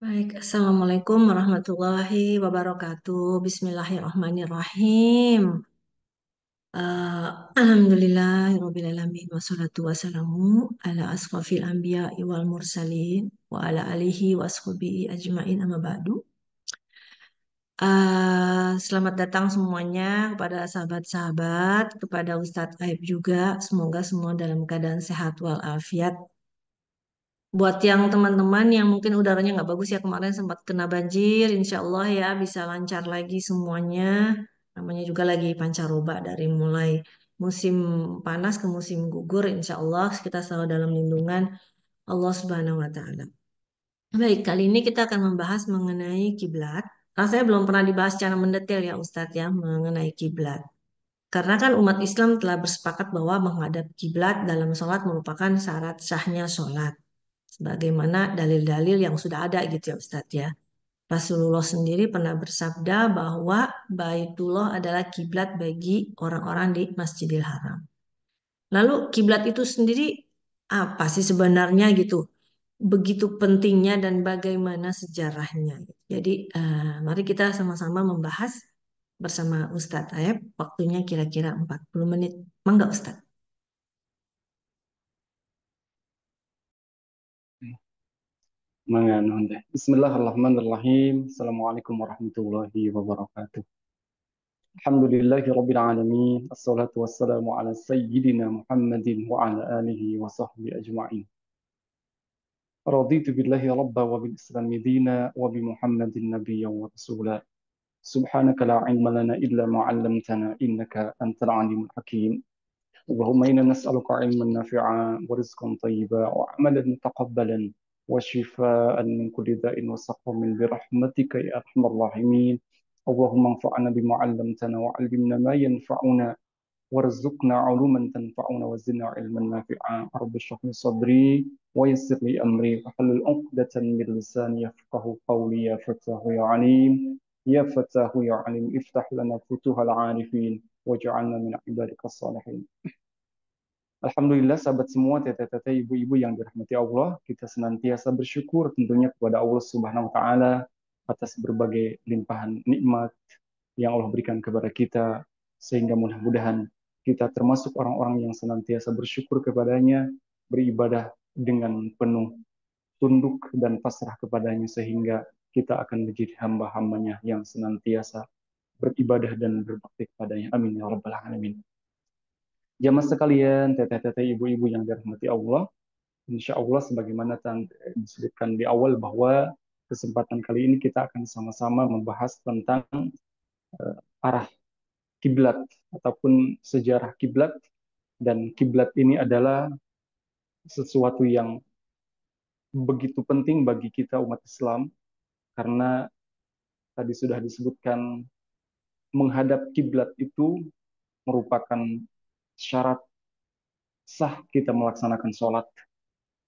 Baik, Assalamualaikum warahmatullahi wabarakatuh. Bismillahirrahmanirrahim. Eh, Alhamdulillahirrabbilalamin. Wassalatu wassalamu ala asrafil anbiya wal mursalin wa ala alihi wa ashabihi ajmain amma ba'du. Selamat datang semuanya kepada sahabat-sahabat, kepada Ustadz Aib juga. Semoga semua dalam keadaan sehat walafiat. Buat yang teman-teman yang mungkin udaranya nggak bagus ya kemarin sempat kena banjir, insya Allah ya bisa lancar lagi semuanya. Namanya juga lagi pancaroba dari mulai musim panas ke musim gugur, insya Allah kita selalu dalam lindungan Allah Subhanahu Wa Taala. Baik, kali ini kita akan membahas mengenai kiblat. Saya belum pernah dibahas secara mendetail ya Ustadz ya mengenai kiblat. Karena kan umat Islam telah bersepakat bahwa menghadap kiblat dalam sholat merupakan syarat sahnya sholat sebagaimana dalil-dalil yang sudah ada gitu ya Ustadz ya. Rasulullah sendiri pernah bersabda bahwa Baitullah adalah kiblat bagi orang-orang di Masjidil Haram. Lalu kiblat itu sendiri apa sih sebenarnya gitu? Begitu pentingnya dan bagaimana sejarahnya. Jadi mari kita sama-sama membahas bersama Ustadz Aep. Waktunya kira-kira 40 menit. Mangga Ustadz. Mangano deh. Bismillahirrahmanirrahim. Assalamualaikum warahmatullahi wabarakatuh. Alhamdulillahi rabbil alamin. Assalatu wassalamu ala sayyidina Muhammadin wa ala alihi wa sahbihi ajma'in. Raditu billahi rabba wa bil islami dina wa bi Muhammadin nabiyya wa rasula. Subhanaka la ilma lana illa ma 'allamtana innaka antal alimul hakim. اللهم إنا نسألك علما نافعا ورزقا طيبا وعملا متقبلا وشفاء من كل داء وسقم برحمتك يا أرحم الراحمين. اللهم انفعنا بما علمتنا وعلمنا ما ينفعنا وارزقنا علوما تنفعنا وزدنا علما نافعا. رب اشرح لي صدري ويسر لي أمري واحلل عقدة من لساني يفقه قولي. يا فتاه يا عليم، يا فتاه يا عليم، افتح لنا فتوح العارفين واجعلنا من عبادك الصالحين. Alhamdulillah sahabat semua, teteh-teteh, ibu-ibu yang dirahmati Allah, kita senantiasa bersyukur tentunya kepada Allah Subhanahu wa taala atas berbagai limpahan nikmat yang Allah berikan kepada kita, sehingga mudah-mudahan kita termasuk orang-orang yang senantiasa bersyukur kepadanya, beribadah dengan penuh tunduk dan pasrah kepadanya, sehingga kita akan menjadi hamba-hambanya yang senantiasa beribadah dan berbakti kepadanya. Amin ya rabbal alamin. Jamaah sekalian, teteh-teteh, ibu-ibu yang dirahmati Allah, insya Allah sebagaimana disebutkan di awal bahwa kesempatan kali ini kita akan sama-sama membahas tentang arah kiblat ataupun sejarah kiblat, dan kiblat ini adalah sesuatu yang begitu penting bagi kita umat Islam karena tadi sudah disebutkan menghadap kiblat itu merupakan syarat sah kita melaksanakan sholat,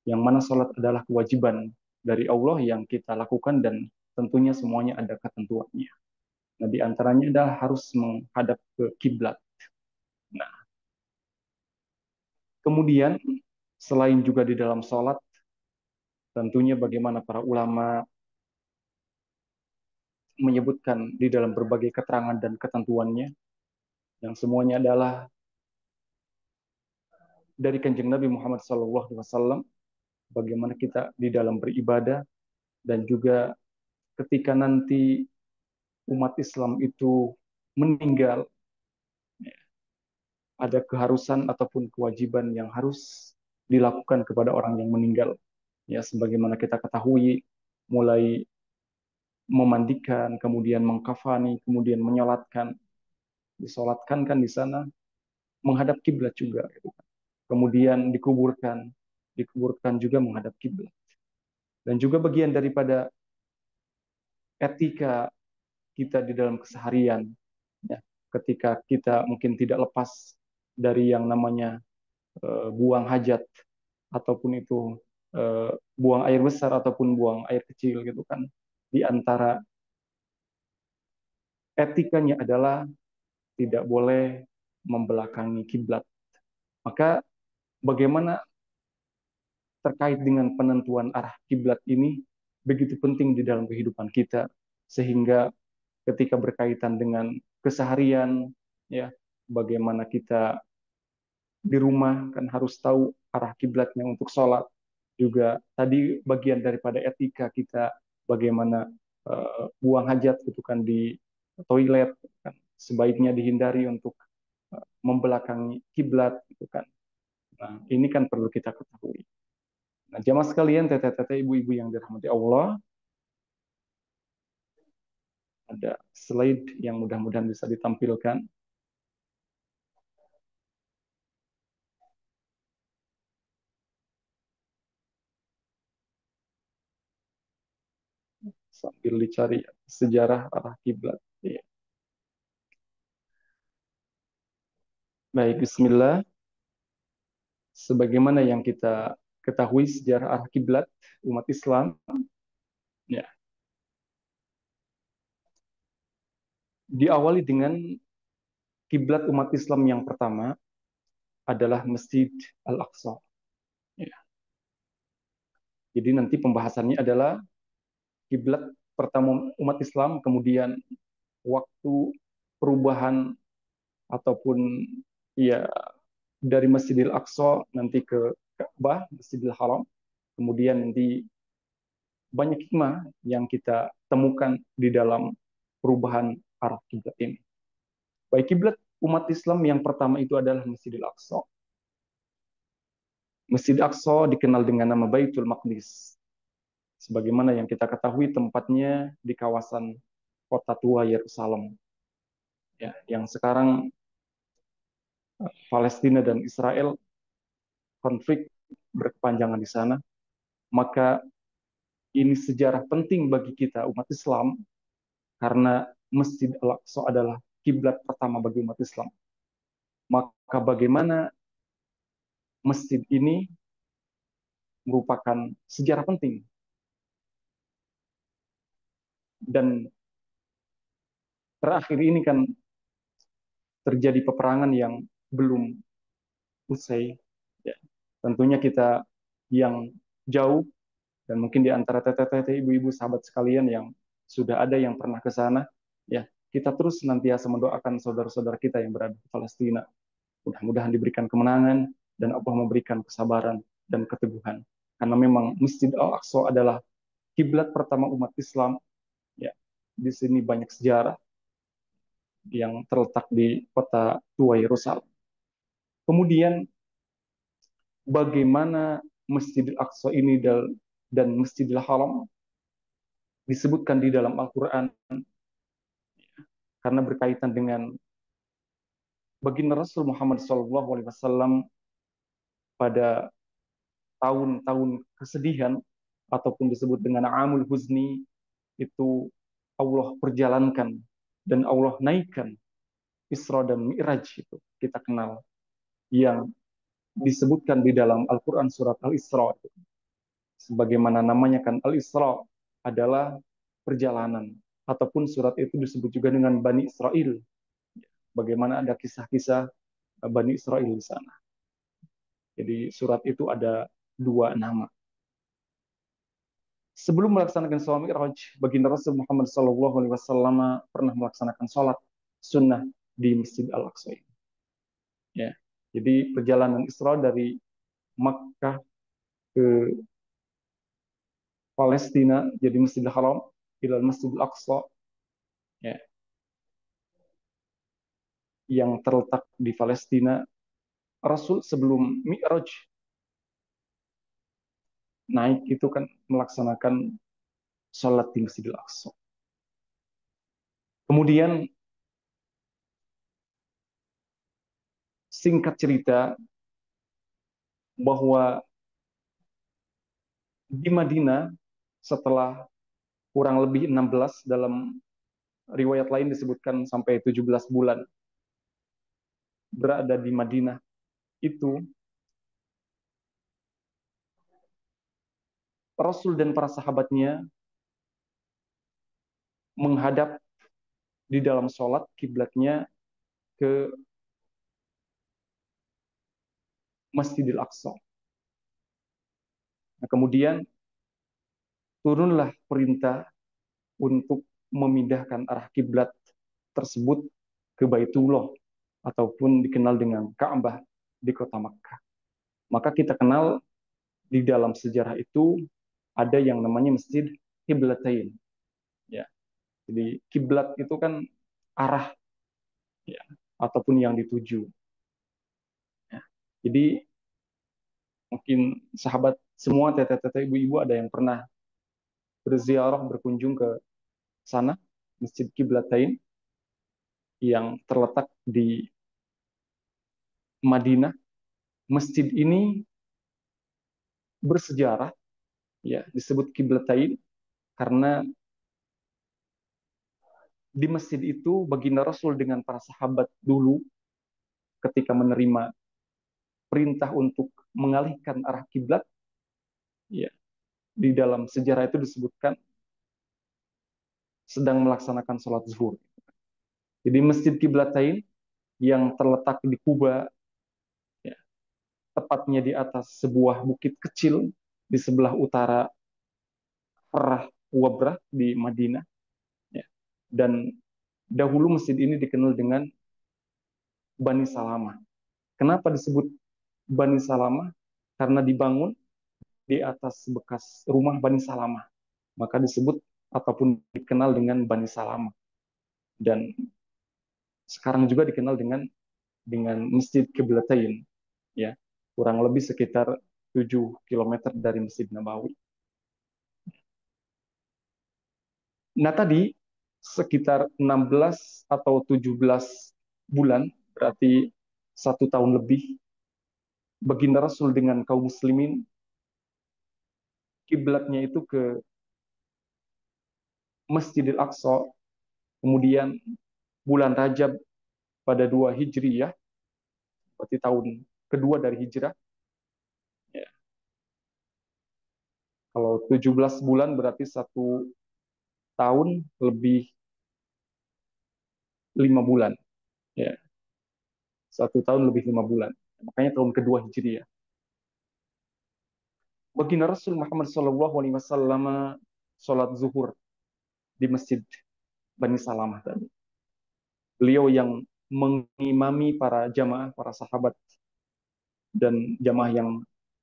yang mana sholat adalah kewajiban dari Allah yang kita lakukan dan tentunya semuanya ada ketentuannya. Nah, di antaranya adalah harus menghadap ke kiblat. Nah, kemudian selain juga di dalam sholat, tentunya bagaimana para ulama menyebutkan di dalam berbagai keterangan dan ketentuannya, yang semuanya adalah dari kanjeng Nabi Muhammad SAW, bagaimana kita di dalam beribadah, dan juga ketika nanti umat Islam itu meninggal, ada keharusan ataupun kewajiban yang harus dilakukan kepada orang yang meninggal. Ya, sebagaimana kita ketahui, mulai memandikan, kemudian mengkafani, kemudian menyolatkan, disolatkan kan di sana menghadap kiblat juga. Gitu. Kemudian dikuburkan juga menghadap kiblat. Dan juga bagian daripada etika kita di dalam keseharian, ya, ketika kita mungkin tidak lepas dari yang namanya buang hajat ataupun itu buang air besar ataupun buang air kecil gitu kan. Di antara etikanya adalah tidak boleh membelakangi kiblat. Maka bagaimana terkait dengan penentuan arah kiblat ini? begitu penting di dalam kehidupan kita, sehingga ketika berkaitan dengan keseharian, ya, bagaimana kita di rumah kan harus tahu arah kiblatnya untuk sholat. Juga tadi bagian daripada etika kita, bagaimana buang hajat gitu kan di toilet, kan sebaiknya dihindari untuk membelakangi kiblat gitu kan. Nah, ini kan perlu kita ketahui. Nah, jamaah sekalian, teteh-teteh, ibu-ibu yang dirahmati Allah, ada slide yang mudah-mudahan bisa ditampilkan sambil dicari sejarah arah kiblat. Ya. Baik, Bismillah. Sebagaimana yang kita ketahui sejarah arah kiblat umat Islam, ya, diawali dengan kiblat umat Islam yang pertama adalah Masjid Al-Aqsa. Ya. Jadi nanti pembahasannya adalah kiblat pertama umat Islam, kemudian waktu perubahan ataupun ya dari Masjidil Aqsa nanti ke Ka'bah, Masjidil Haram, kemudian nanti banyak hikmah yang kita temukan di dalam perubahan arah kiblat ini. Baik, kiblat umat Islam yang pertama itu adalah Masjidil Aqsa. Masjid Aqsa dikenal dengan nama Baitul Maqdis. Sebagaimana yang kita ketahui tempatnya di kawasan kota tua Yerusalem. Ya, yang sekarang Palestina dan Israel konflik berkepanjangan di sana, maka ini sejarah penting bagi kita umat Islam karena Masjid Al-Aqsa adalah kiblat pertama bagi umat Islam. Maka bagaimana masjid ini merupakan sejarah penting dan terakhir ini kan terjadi peperangan yang belum usai. Ya. Tentunya kita yang jauh dan mungkin di antara teteh-teteh, ibu-ibu, sahabat sekalian yang sudah ada yang pernah ke sana, ya kita terus senantiasa mendoakan saudara-saudara kita yang berada di Palestina. Mudah-mudahan diberikan kemenangan dan Allah memberikan kesabaran dan keteguhan. Karena memang Masjid Al-Aqsa adalah kiblat pertama umat Islam. Ya, di sini banyak sejarah yang terletak di kota tua Yerusalem. Kemudian bagaimana Masjidil Aqsa ini dan Masjidil Haram disebutkan di dalam Al-Quran karena berkaitan dengan baginda Rasul Muhammad SAW pada tahun-tahun kesedihan ataupun disebut dengan Amul Huzni itu Allah perjalankan dan Allah naikkan Isra dan Mi'raj itu kita kenal yang disebutkan di dalam Al-Quran surat Al-Isra. Sebagaimana namanya kan Al-Isra adalah perjalanan. Ataupun surat itu disebut juga dengan Bani Israel. Bagaimana ada kisah-kisah Bani Israel di sana. Jadi surat itu ada dua nama. Sebelum melaksanakan sholat Mi'raj, baginda Rasul Muhammad SAW pernah melaksanakan sholat sunnah di Masjid Al-Aqsa. Ya. Jadi perjalanan Isra dari Makkah ke Palestina, jadi Masjidil Haram, ila Masjidil Aqsa, ya, yang terletak di Palestina. Rasul sebelum Mi'raj naik itu kan melaksanakan sholat di Masjidil Aqsa. Kemudian singkat cerita bahwa di Madinah setelah kurang lebih 16, dalam riwayat lain disebutkan sampai 17 bulan berada di Madinah itu, Rasul dan para sahabatnya menghadap di dalam sholat kiblatnya ke Masjidil Aqsa. Nah, kemudian turunlah perintah untuk memindahkan arah kiblat tersebut ke Baitullah ataupun dikenal dengan Ka'bah di kota Makkah. Maka kita kenal di dalam sejarah itu ada yang namanya Masjid Kiblatain. Ya, jadi kiblat itu kan arah, ya, ataupun yang dituju. Ya. Jadi mungkin sahabat semua, teteh-teteh, ibu-ibu, ada yang pernah berziarah berkunjung ke sana, Masjid Kiblatain yang terletak di Madinah. Masjid ini bersejarah, ya, disebut Kiblatain karena di masjid itu baginda Rasul dengan para sahabat dulu ketika menerima perintah untuk mengalihkan arah kiblat, ya, di dalam sejarah itu disebutkan sedang melaksanakan sholat zuhur. Jadi Masjid Kiblatain yang terletak di Kuba, ya, tepatnya di atas sebuah bukit kecil di sebelah utara Rah Wabrah di Madinah, ya. Dan dahulu masjid ini dikenal dengan Bani Salamah. Kenapa disebut Bani Salamah? Karena dibangun di atas bekas rumah Bani Salamah. Maka disebut ataupun dikenal dengan Bani Salamah. Dan sekarang juga dikenal dengan Masjid Kiblatain, ya. Kurang lebih sekitar 7 kilometer dari Masjid Nabawi. Nah, tadi sekitar 16 atau 17 bulan, berarti 1 tahun lebih, baginda Rasul dengan kaum muslimin kiblatnya itu ke Masjidil Aqsa. Kemudian bulan Rajab pada 2 Hijriyah, berarti tahun kedua dari Hijrah. Ya, kalau 17 bulan berarti 1 tahun lebih 5 bulan. Ya, 1 tahun lebih 5 bulan. Makanya tahun kedua Hijriyah. Baginda Rasul Muhammad SAW sholat zuhur di Masjid Bani Salamah tadi. Beliau yang mengimami para jamaah, para sahabat, dan jamaah yang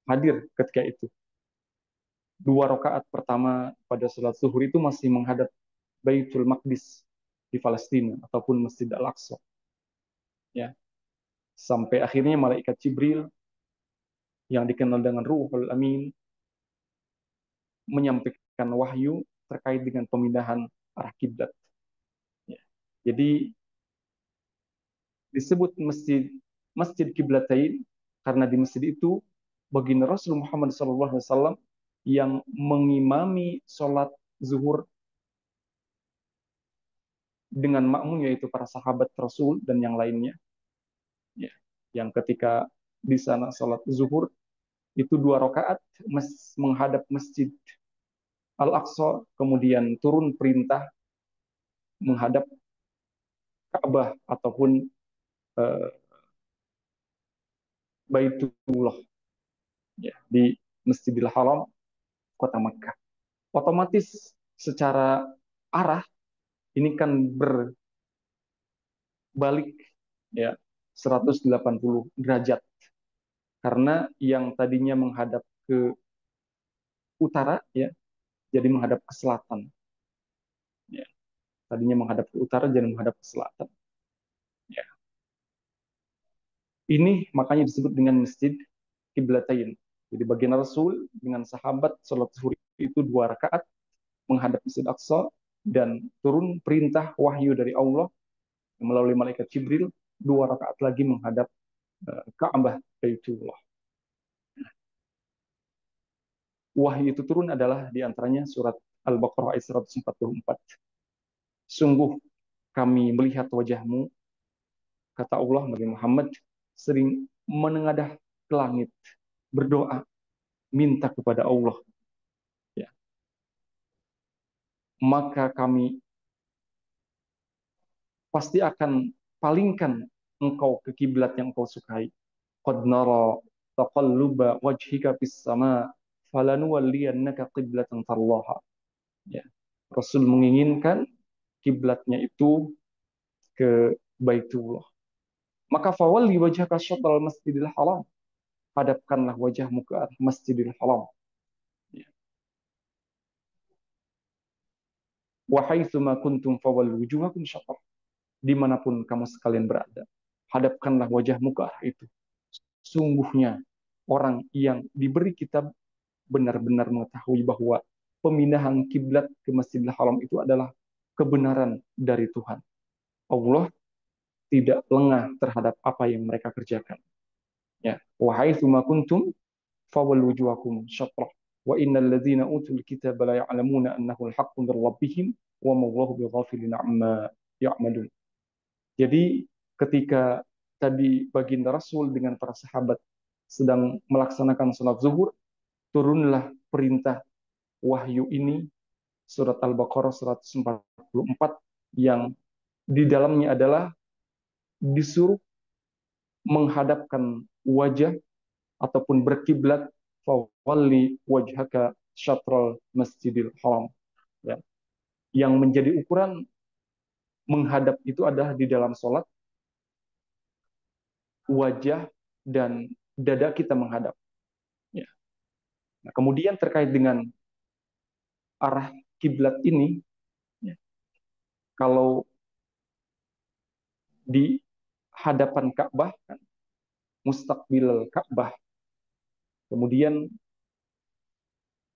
hadir ketika itu. 2 rakaat pertama pada sholat zuhur itu masih menghadap Baitul Maqdis di Palestina ataupun Masjid Al-Aqsa. Ya, sampai akhirnya malaikat Jibril yang dikenal dengan Ruhul Amin menyampaikan wahyu terkait dengan pemindahan arah kiblat. Ya. Jadi disebut Masjid Kiblatain karena di masjid itu baginda Rasul Muhammad SAW yang mengimami sholat zuhur dengan makmum, yaitu para sahabat Rasul dan yang lainnya, ya, yang ketika di sana sholat zuhur itu 2 rakaat menghadap Masjid Al-Aqsa, kemudian turun perintah menghadap Ka'bah ataupun uh, Baitullah, ya, di Masjidil Haram kota Makkah. Otomatis secara arah ini kan berbalik, ya, 180 derajat, karena yang tadinya menghadap ke utara, ya, jadi menghadap ke selatan, ya. Tadinya menghadap ke utara jadi menghadap ke selatan, ya. Ini makanya disebut dengan Masjid Kiblatain. Jadi bagian Rasul dengan sahabat sholat zuhur itu 2 rakaat menghadap Masjid Aqsa, dan turun perintah wahyu dari Allah melalui malaikat Jibril 2 rakaat lagi menghadap Ka'bah Baitullah. Wahyu itu turun adalah diantaranya surat Al-Baqarah ayat 144. Sungguh kami melihat wajahmu, kata Allah Nabi Muhammad, sering menengadah ke langit, berdoa, minta kepada Allah. Ya. Maka kami pasti akan palingkan engkau ke kiblat yang engkau sukai. Qad nara taqalluba wajhika fis sama falanuwalliyannaka qiblatan tarlaha. Ya. Rasul menginginkan kiblatnya itu ke Baitullah. Maka fawalli wajhaka syatral masjidil haram. Hadapkanlah wajahmu ke arah Masjidil Haram. Ya. Wa haitsuma kuntum fawallu wujuhakum syatr. Dimanapun kamu sekalian berada, hadapkanlah wajahmu ke arah itu. Sungguhnya orang yang diberi kitab benar-benar mengetahui bahwa pemindahan kiblat ke Masjidil Haram itu adalah kebenaran dari Tuhan. Allah tidak lengah terhadap apa yang mereka kerjakan. Ya, wahai summa kuntum fawallu wujuhakum syatrah. Wa innal ladzina utul kitaba la ya'lamuna annahu al-haqqu min rabbihim wa ma Allahu bighafilin amma ya'malun. Jadi ketika tadi baginda Rasul dengan para sahabat sedang melaksanakan sholat zuhur, turunlah perintah wahyu ini, surat Al-Baqarah 144, yang di dalamnya adalah disuruh menghadapkan wajah ataupun berkiblat fawalli wajhaka syatral masjidil haram. Ya. Yang menjadi ukuran menghadap itu adalah di dalam sholat, wajah dan dada kita menghadap. Ya. Nah, kemudian terkait dengan arah kiblat ini, ya, kalau di hadapan Ka'bah, kan, mustaqbil Ka'bah, kemudian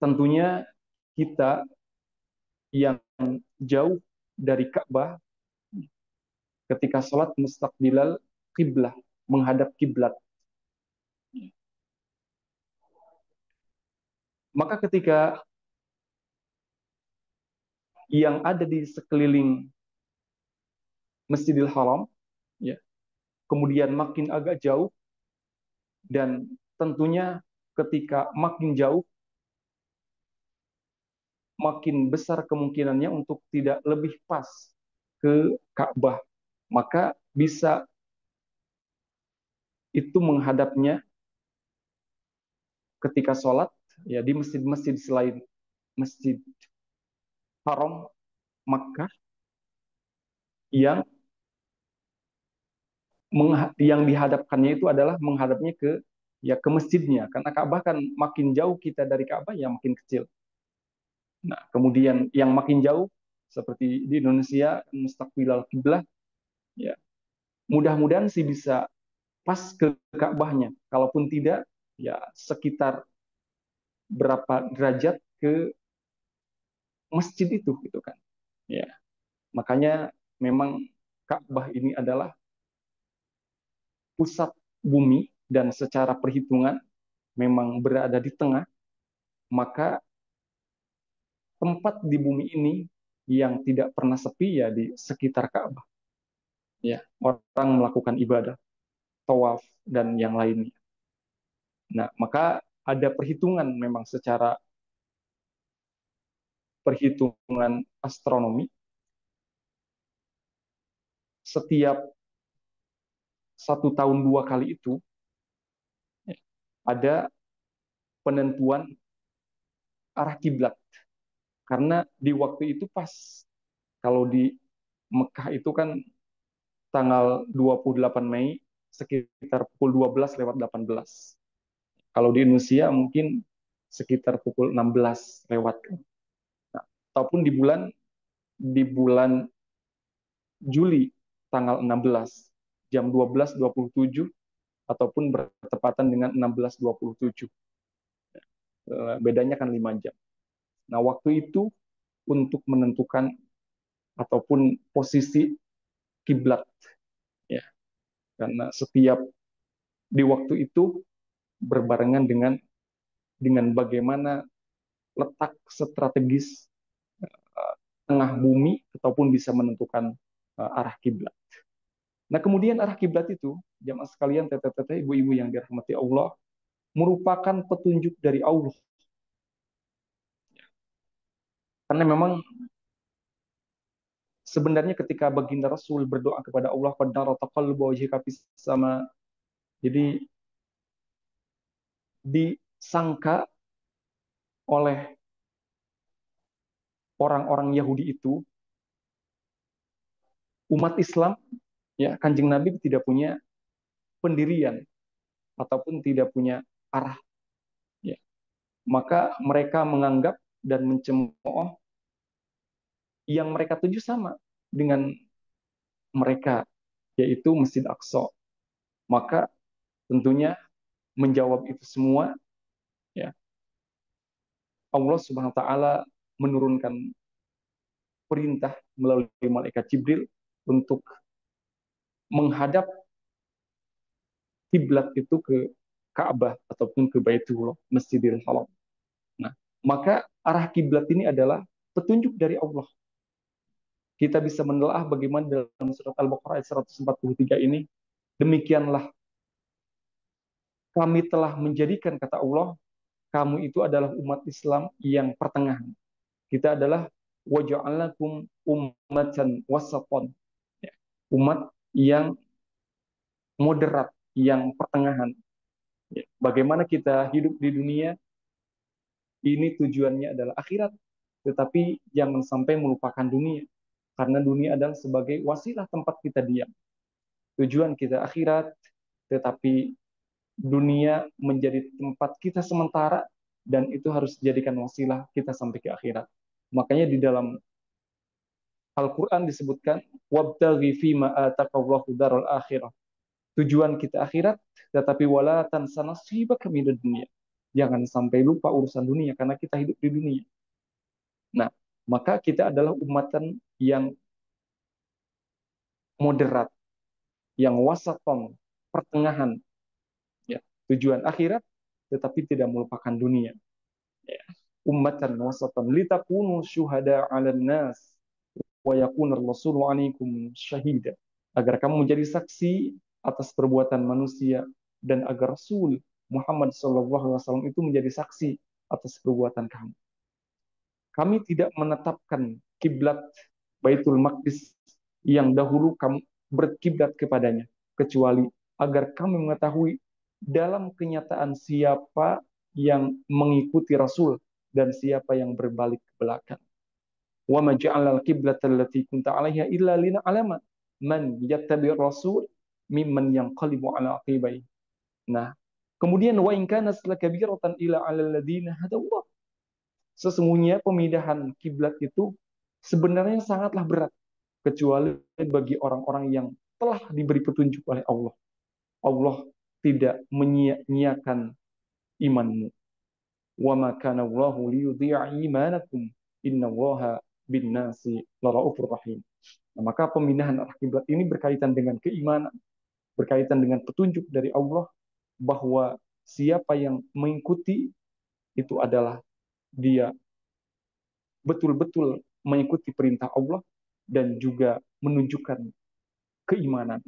tentunya kita yang jauh dari Ka'bah ketika sholat mustaqbilal kiblah, menghadap kiblat. Maka ketika yang ada di sekeliling Masjidil Haram, ya, kemudian makin agak jauh, dan tentunya ketika makin jauh, makin besar kemungkinannya untuk tidak lebih pas ke Ka'bah. Maka bisa itu menghadapnya ketika sholat, ya, di masjid-masjid selain Masjid Haram Makkah yang dihadapkannya itu adalah menghadapnya ke, ya, ke masjidnya, karena Ka'bah kan makin jauh kita dari Ka'bah ya makin kecil. Nah, kemudian yang makin jauh seperti di Indonesia mustaqbilal kiblah, ya, mudah-mudahan sih bisa pas ke Ka'bahnya. Kalaupun tidak, ya sekitar berapa derajat ke masjid itu gitu kan. Ya, makanya memang Ka'bah ini adalah pusat bumi dan secara perhitungan memang berada di tengah, maka tempat di bumi ini yang tidak pernah sepi ya di sekitar Ka'bah. Ya, orang melakukan ibadah, tawaf dan yang lainnya. Nah, maka ada perhitungan memang secara perhitungan astronomi, setiap 1 tahun 2 kali itu ya, ada penentuan arah kiblat, karena di waktu itu pas, kalau di Mekah itu kan tanggal 28 Mei sekitar pukul 12:18. Kalau di Indonesia mungkin sekitar pukul 16 lewat. Nah, ataupun di bulan Juli tanggal 16 jam 12:27, ataupun bertepatan dengan 16:27. Bedanya kan 5 jam. Nah, waktu itu untuk menentukan ataupun posisi kiblat, ya. Karena setiap di waktu itu berbarengan dengan bagaimana letak strategis tengah bumi ataupun bisa menentukan arah kiblat. Nah, kemudian arah kiblat itu, jamaah sekalian, teteh-teteh, ibu-ibu yang dirahmati Allah, merupakan petunjuk dari Allah. Karena memang sebenarnya ketika baginda Rasul berdoa kepada Allah, qadara taqalluba wajhika fis sama, jadi disangka oleh orang-orang Yahudi itu, umat Islam, ya Kanjeng Nabi tidak punya pendirian ataupun tidak punya arah. Ya. Maka mereka menganggap dan mencemooh yang mereka tuju sama dengan mereka, yaitu Masjid Aqsa. Maka tentunya menjawab itu semua, ya Allah Subhanahu Wa Taala menurunkan perintah melalui malaikat Jibril untuk menghadap kiblat itu ke Ka'bah ataupun ke Baitullah, Masjidil Haram. Nah, maka arah kiblat ini adalah petunjuk dari Allah. Kita bisa menelaah bagaimana dalam surat Al-Baqarah ayat 143 ini, demikianlah kami telah menjadikan, kata Allah, kamu itu adalah umat Islam yang pertengahan. Kita adalah waja'alakum ummatan wasatan. Ya, umat yang moderat, yang pertengahan. Ya, bagaimana kita hidup di dunia, ini tujuannya adalah akhirat. Tetapi jangan sampai melupakan dunia. Karena dunia adalah sebagai wasilah tempat kita diam. Tujuan kita akhirat, tetapi dunia menjadi tempat kita sementara, dan itu harus dijadikan wasilah kita sampai ke akhirat. Makanya di dalam Al-Quran disebutkan, wabtaghi fima ataqallahu daral akhirah. Tujuan kita akhirat, tetapi wala tansa nasibaka minad dunia. Jangan sampai lupa urusan dunia, karena kita hidup di dunia. Nah, maka kita adalah umatan yang moderat, yang wasaton, pertengahan, ya, tujuan akhirat, tetapi tidak melupakan dunia. Ya. Ummatan wasatan litakunu syuhada 'alan nas wa yakunar rasulu 'alaikum syahida. Agar kamu menjadi saksi atas perbuatan manusia dan agar Rasul Muhammad SAW itu menjadi saksi atas perbuatan kamu. Kami tidak menetapkan kiblat Baitul Maqdis yang dahulu kamu berkiblat kepadanya, kecuali agar kami mengetahui dalam kenyataan siapa yang mengikuti Rasul dan siapa yang berbalik ke belakang. Wa ma ja'alal qiblata allati kunta 'alaiha illa lina'lama man yattabi'ir rasul mimman yanqalibu 'ala aqibai. Nah, kemudian wa in kana lakabiratan ila 'alal ladina hadallah. Sesungguhnya pemindahan kiblat itu sebenarnya sangatlah berat, kecuali bagi orang-orang yang telah diberi petunjuk oleh Allah. Allah tidak menyia-nyiakan imanmu. Wa ma kana Allahu liyudhi'a imanakum innallaha bin-nasi laraufur rahim. Nah, maka pemindahan arah kiblat ini berkaitan dengan keimanan, berkaitan dengan petunjuk dari Allah bahwa siapa yang mengikuti itu adalah dia betul-betul mengikuti perintah Allah dan juga menunjukkan keimanan.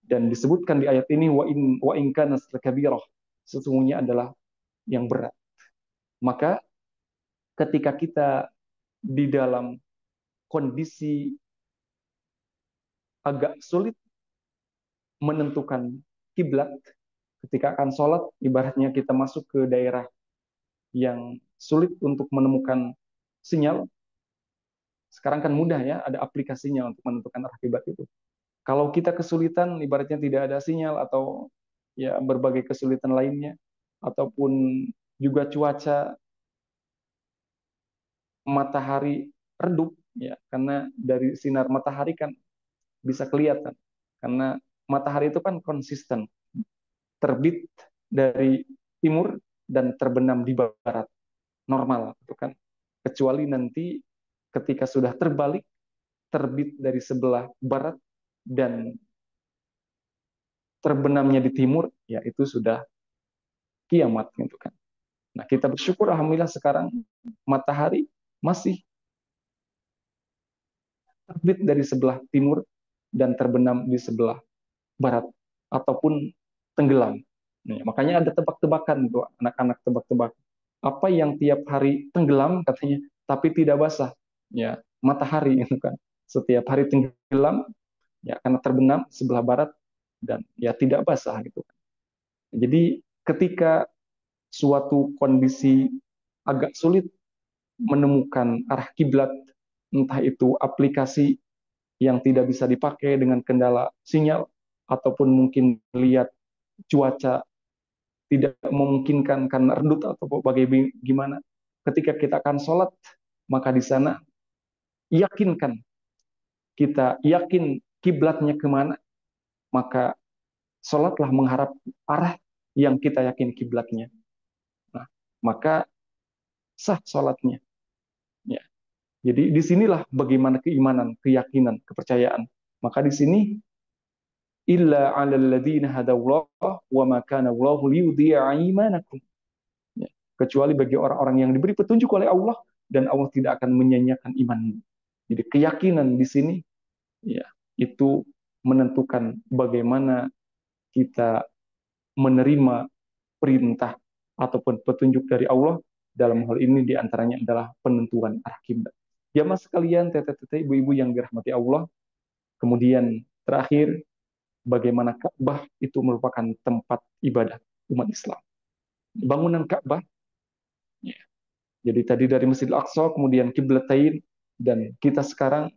Dan disebutkan di ayat ini wa in kana kabirah, sesungguhnya adalah yang berat. Maka ketika kita di dalam kondisi agak sulit menentukan kiblat, ketika akan sholat, ibaratnya kita masuk ke daerah yang sulit untuk menemukan sinyal. Sekarang kan mudah ya, ada aplikasinya untuk menentukan arah kiblat itu. Kalau kita kesulitan, ibaratnya tidak ada sinyal atau ya berbagai kesulitan lainnya, ataupun juga cuaca, matahari redup, ya karena dari sinar matahari kan bisa kelihatan, karena matahari itu kan konsisten terbit dari timur dan terbenam di barat, normal itu kan. Kecuali nanti ketika sudah terbalik, terbit dari sebelah barat dan terbenamnya di timur, ya itu sudah kiamat gitu kan. Nah, kita bersyukur alhamdulillah sekarang matahari masih terbit dari sebelah timur dan terbenam di sebelah barat ataupun tenggelam. Nah, makanya ada tebak-tebakan tuh anak-anak tebak-tebak. Apa yang tiap hari tenggelam katanya tapi tidak basah? Ya, matahari itu kan. Setiap hari tenggelam ya karena terbenam sebelah barat dan ya tidak basah gitu. Jadi ketika suatu kondisi agak sulit menemukan arah kiblat, entah itu aplikasi yang tidak bisa dipakai dengan kendala sinyal, ataupun mungkin lihat cuaca tidak memungkinkan karena redup atau bagaimana. Ketika kita akan sholat, maka di sana yakinkan, kita yakin kiblatnya kemana, maka sholatlah mengharap arah yang kita yakin kiblatnya. Nah, maka sah sholatnya. Ya. Jadi disinilah bagaimana keimanan, keyakinan, kepercayaan. Maka di sini illa 'alal ladzina hadallah wa ma kana Allahu liyudhi'a imanakum. Ya. Kecuali bagi orang-orang yang diberi petunjuk oleh Allah dan Allah tidak akan menyanyiakan imanmu. Jadi keyakinan di sini ya itu menentukan bagaimana kita menerima perintah ataupun petunjuk dari Allah. Dalam hal ini diantaranya adalah penentuan arah kiblat. Jamaah sekalian, teteh-teteh, ibu-ibu yang dirahmati Allah. Kemudian terakhir, bagaimana Ka'bah itu merupakan tempat ibadah umat Islam. Bangunan Ka'bah, ya. Jadi tadi dari Masjid Al-Aqsa, kemudian Kiblatain, dan kita sekarang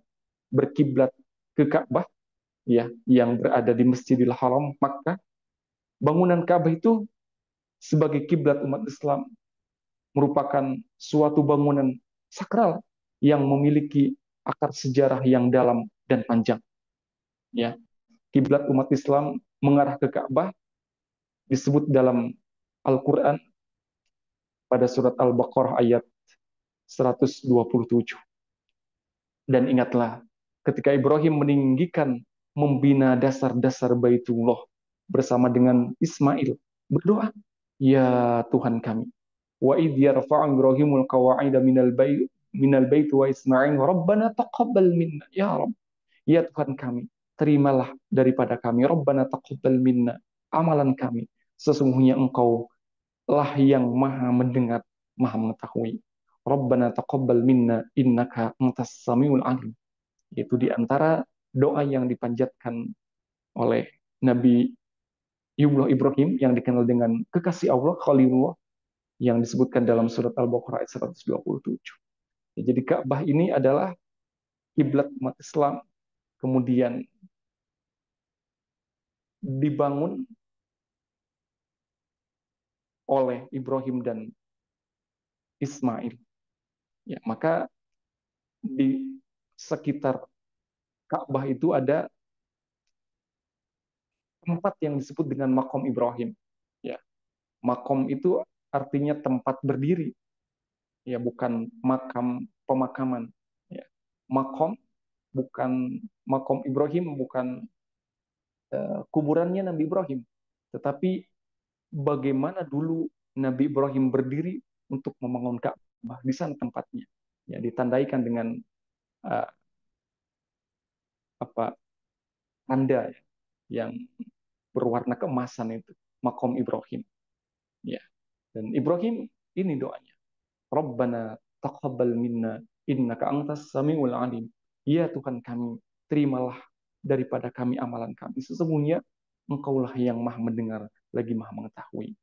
berkiblat ke Ka'bah, ya, yang berada di Masjidil Haram, Makkah. Bangunan Ka'bah itu sebagai kiblat umat Islam merupakan suatu bangunan sakral yang memiliki akar sejarah yang dalam dan panjang. Ya, kiblat umat Islam mengarah ke Ka'bah disebut dalam Al-Quran pada surat Al-Baqarah ayat 127. Dan ingatlah, ketika Ibrahim meninggikan membina dasar-dasar Baitullah bersama dengan Ismail, berdoa, ya Tuhan kami, wa idh yarfa'u Ibrahimul qawa'ida minal bait wa Ismail rabbana taqabbal minna ya Rabb, ya Tuhan kami, terimalah daripada kami, rabbana taqabbal minna, amalan kami, sesungguhnya Engkau lah yang maha mendengar, maha mengetahui. Rabbana taqabbal minna innaka antas samiul alim. Itu di antara doa yang dipanjatkan oleh Nabi Ibrahim yang dikenal dengan kekasih Allah, Khalilullah, yang disebutkan dalam surat Al-Baqarah ayat 127. Jadi Ka'bah ini adalah kiblat umat Islam, kemudian dibangun oleh Ibrahim dan Ismail. Ya, maka di sekitar Ka'bah itu ada tempat yang disebut dengan makom Ibrahim. Ya, makom itu artinya tempat berdiri, ya bukan makam pemakaman. Ya, makom bukan makom Ibrahim, bukan kuburannya Nabi Ibrahim, tetapi bagaimana dulu Nabi Ibrahim berdiri untuk membangun Ka'bah, di sana tempatnya. Ya, ditandaikan dengan uh, apa tanda yang berwarna keemasan itu, makom Ibrahim. Ya. Dan Ibrahim ini doanya. Rabbana taqabbal minna innaka antas samiul alim. Ya Tuhan kami, terimalah daripada kami amalan kami. Sesungguhnya Engkaulah yang maha mendengar, lagi maha mengetahui.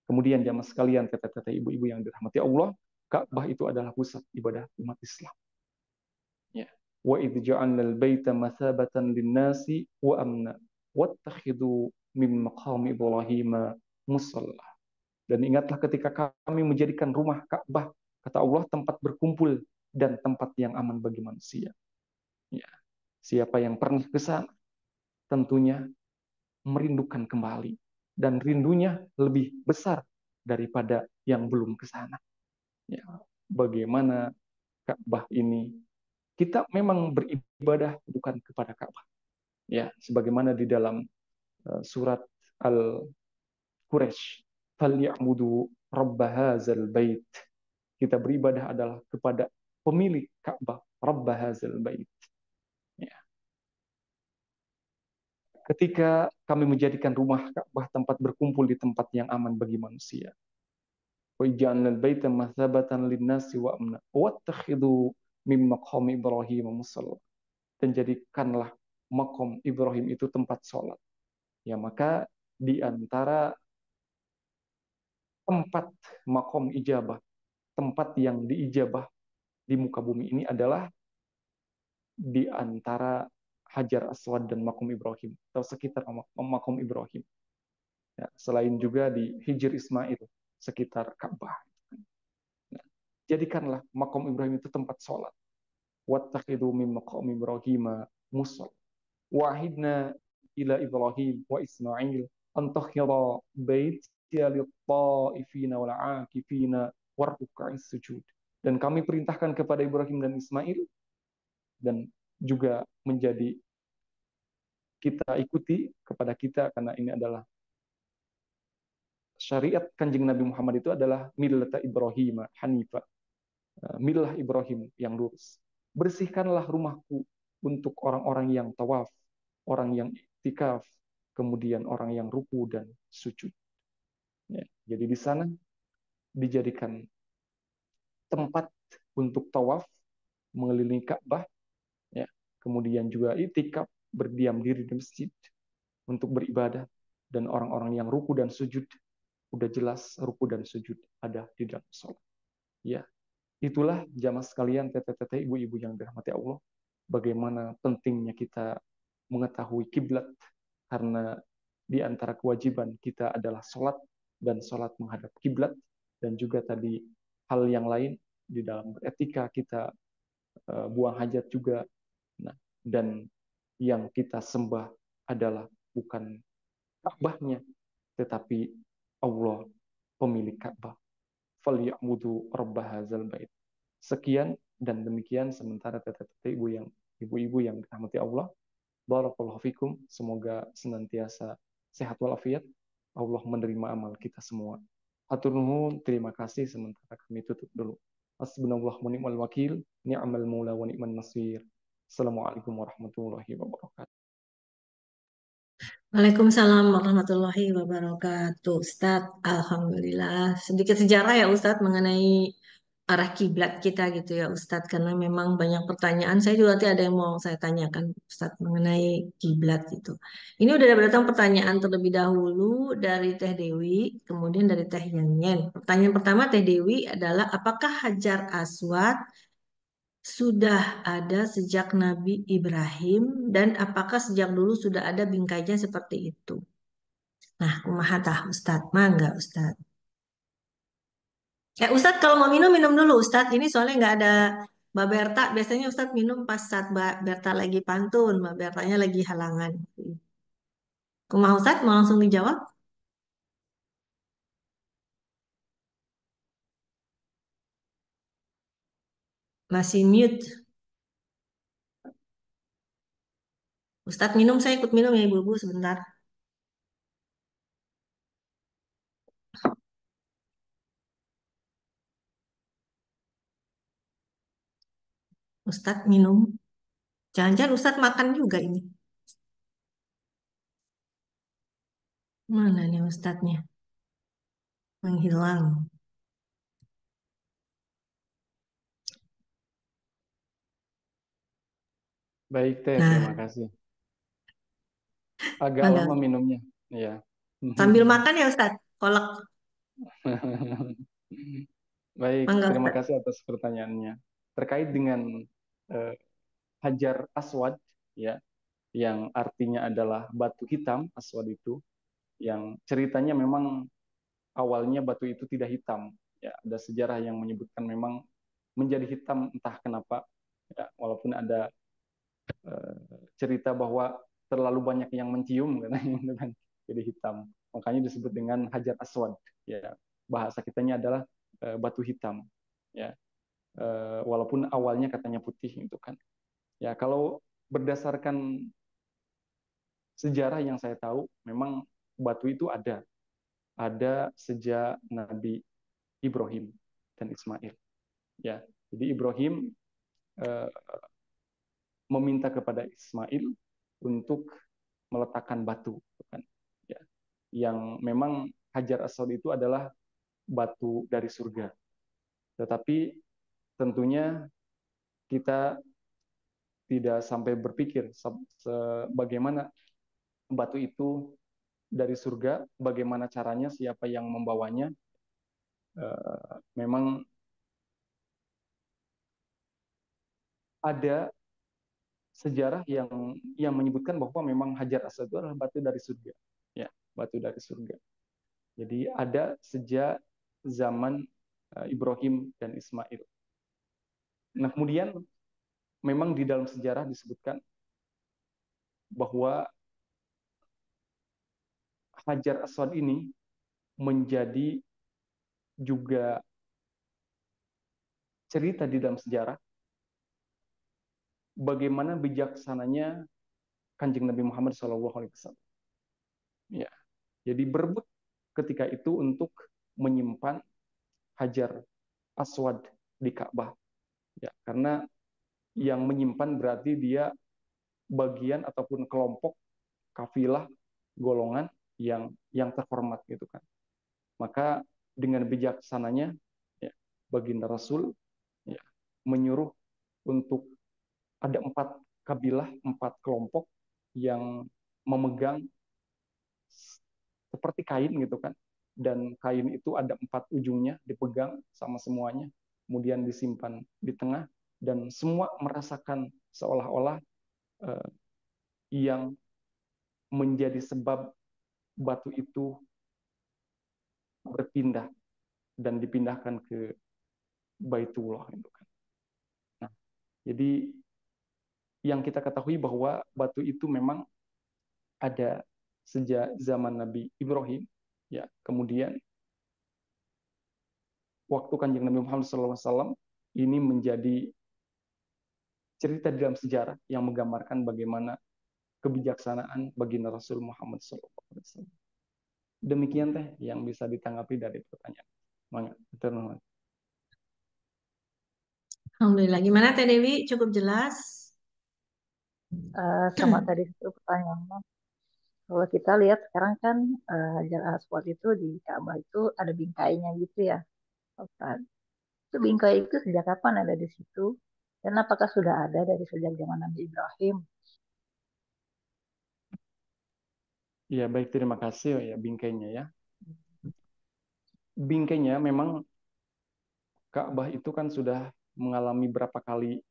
Kemudian jamaah sekalian, teteh-teteh, ibu-ibu yang dirahmati Allah, Ka'bah itu adalah pusat ibadah umat Islam. Ya. Wa idh ja'alna al-baita mathabatan lin-nasi wa amna wattakhidhu min maqami Ibrahim musalla. Dan ingatlah ketika kami menjadikan rumah Ka'bah, kata Allah, tempat berkumpul dan tempat yang aman bagi manusia. Ya. Siapa yang pernah ke sana tentunya merindukan kembali, dan rindunya lebih besar daripada yang belum ke sana. Ya. Bagaimana Ka'bah ini, kita memang beribadah bukan kepada Ka'bah. Ya, sebagaimana di dalam surat Al-Quraisy, "Falyabudu rabb hadzal bait." Kita beribadah adalah kepada pemilik Ka'bah, rabb hadzal bait. Ya. Ketika kami menjadikan rumah Ka'bah tempat berkumpul di tempat yang aman bagi manusia. Wa ja'alna al-baita mathabatan lin-nasi wa amna wattakhidhu min maqami Ibrahim musalla. Dan jadikanlah makom Ibrahim itu tempat sholat. Ya, maka di antara tempat makom ijabah, tempat yang diijabah di muka bumi ini adalah di antara Hajar Aswad dan Makom Ibrahim atau sekitar Makom Ibrahim. Ya, selain juga di Hijr Ismail sekitar Ka'bah. Nah, jadikanlah Makom Ibrahim itu tempat sholat. Wattakhidhu min maqami Ibrahim musalla. Wahidna ila Ibrahim wa Ismail an takhira baitiya lit-ta'ifina wal 'akifina warruk'is sujud. Dan kami perintahkan kepada Ibrahim dan Ismail dan juga menjadi kita ikuti kepada kita karena ini adalah syariat Kanjeng Nabi Muhammad itu adalah millata Ibrahim Hanifah, milah Ibrahim yang lurus. Bersihkanlah rumahku untuk orang-orang yang tawaf, orang yang iktikaf, kemudian orang yang ruku dan sujud. Ya, jadi di sana dijadikan tempat untuk tawaf mengelilingi Ka'bah, ya. Kemudian juga iktikaf, berdiam diri di masjid untuk beribadah, dan orang-orang yang ruku dan sujud udah jelas ruku dan sujud ada di dalam sholat. Ya, itulah jamaah sekalian, teteh-teteh, ibu-ibu yang dirahmati Allah, bagaimana pentingnya kita mengetahui kiblat, karena di antara kewajiban kita adalah sholat, dan sholat menghadap kiblat, dan juga tadi hal yang lain di dalam etika kita buang hajat juga. Nah, dan yang kita sembah adalah bukan Ka'bahnya, tetapi Allah pemilik Ka'bah. Falyabudu rabb hadzal bait. Sekian dan demikian sementara teteh-teteh ibu-ibu yang dirahmati Allah. Barakallahu fikum. Semoga senantiasa sehat walafiat. Allah menerima amal kita semua. Hatur nuhun, terima kasih, sementara kami tutup dulu. Hasbunallahu wa ni'mal wakil, ni'mal maula wa ni'man nasir. Assalamualaikum warahmatullahi wabarakatuh. Waalaikumsalam warahmatullahi wabarakatuh. Ustadz, Alhamdulillah. Sedikit sejarah ya Ustadz mengenai arah kiblat kita gitu ya Ustadz. Karena memang banyak pertanyaan. Saya juga nanti ada yang mau saya tanyakan Ustadz mengenai kiblat gitu. Ini udah datang pertanyaan terlebih dahulu dari Teh Dewi, kemudian dari Teh Yanyen. Pertanyaan pertama Teh Dewi adalah apakah Hajar Aswad sudah ada sejak Nabi Ibrahim dan apakah sejak dulu sudah ada bingkainya seperti itu? Nah, kumaha tah Ustad? Mangga Ustad. Ustad kalau mau minum minum dulu Ustad. Ini soalnya nggak ada Mbak Berta. Biasanya Ustad minum pas saat Mbak Berta lagi pantun, Mbak Bertanya lagi halangan. Kumaha Ustad mau langsung dijawab? Masih mute. Ustad minum, saya ikut minum ya Ibu-ibu sebentar. Ustad minum. Jangan-jangan Ustad makan juga ini. Mana nih Ustadnya? Menghilang. Baik teh, terima Nah, kasih. Agak mangga. lama minumnya. Iya. Sambil makan ya Ustad. Kolak. Baik, Mangga terima Ustad. kasih atas pertanyaannya. Terkait dengan eh, Hajar Aswad, ya, yang artinya adalah batu hitam, Aswad itu, yang ceritanya memang awalnya batu itu tidak hitam. Ya, ada sejarah yang menyebutkan memang menjadi hitam entah kenapa. Ya, walaupun ada eh, cerita bahwa terlalu banyak yang mencium katanya gitu kan, jadi hitam. Makanya disebut dengan Hajar Aswad. Ya, bahasa kitanya adalah batu hitam. Ya, walaupun awalnya katanya putih gitu kan. Ya, kalau berdasarkan sejarah yang saya tahu, memang batu itu ada sejak Nabi Ibrahim dan Ismail. Ya, jadi Ibrahim eh, meminta kepada Ismail untuk meletakkan batu, kan? Ya, yang memang Hajar Aswad itu adalah batu dari surga. Tetapi tentunya kita tidak sampai berpikir bagaimana batu itu dari surga, bagaimana caranya, siapa yang membawanya. Memang ada sejarah yang menyebutkan bahwa memang Hajar Aswad itu adalah batu dari surga. Ya, batu dari surga. Jadi ada sejak zaman Ibrahim dan Ismail. Nah, kemudian memang di dalam sejarah disebutkan bahwa Hajar Aswad ini menjadi juga cerita di dalam sejarah bagaimana bijaksananya Kanjeng Nabi Muhammad SAW. Ya, jadi berebut ketika itu untuk menyimpan Hajar Aswad di Ka'bah. Ya, karena yang menyimpan berarti dia bagian ataupun kelompok kafilah golongan yang terhormat gitu kan. Maka dengan bijaksananya ya, baginda Rasul ya, menyuruh untuk ada 4 kabilah, 4 kelompok yang memegang seperti kain gitu kan. Dan kain itu ada 4 ujungnya dipegang sama semuanya, kemudian disimpan di tengah dan semua merasakan seolah-olah eh, yang menjadi sebab batu itu berpindah dan dipindahkan ke Baitullah itu kan. Nah, jadi yang kita ketahui bahwa batu itu memang ada sejak zaman Nabi Ibrahim, ya. Kemudian waktu Kanjeng Nabi Muhammad SAW ini menjadi cerita di dalam sejarah yang menggambarkan bagaimana kebijaksanaan baginda Rasul Muhammad SAW. Demikian teh yang bisa ditanggapi dari pertanyaan. Mangga, Alhamdulillah. Gimana Teh Dewi? Cukup jelas? Sama tadi itu pertanyaannya. Kalau kita lihat sekarang kan Hajar Aswad itu di Ka'bah itu ada bingkainya gitu ya, Ustaz. Itu bingkai itu sejak kapan ada di situ? Dan apakah sudah ada dari sejak zaman Nabi Ibrahim? Ya, baik, terima kasih ya bingkainya ya. Bingkainya memang Ka'bah itu kan sudah mengalami berapa kali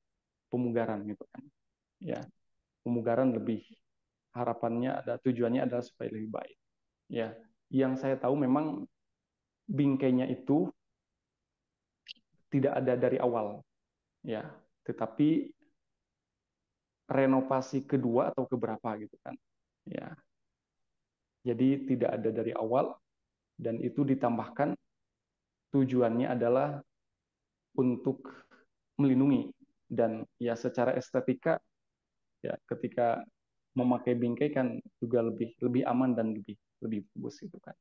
pemugaran gitu kan. Ya, pemugaran lebih harapannya ada tujuannya adalah supaya lebih baik. Ya, yang saya tahu memang bingkainya itu tidak ada dari awal, ya, tetapi renovasi kedua atau keberapa gitu kan. Ya, jadi tidak ada dari awal dan itu ditambahkan tujuannya adalah untuk melindungi dan ya secara estetika ya ketika memakai bingkai kan juga lebih lebih aman dan lebih lebih bagus gitu kan.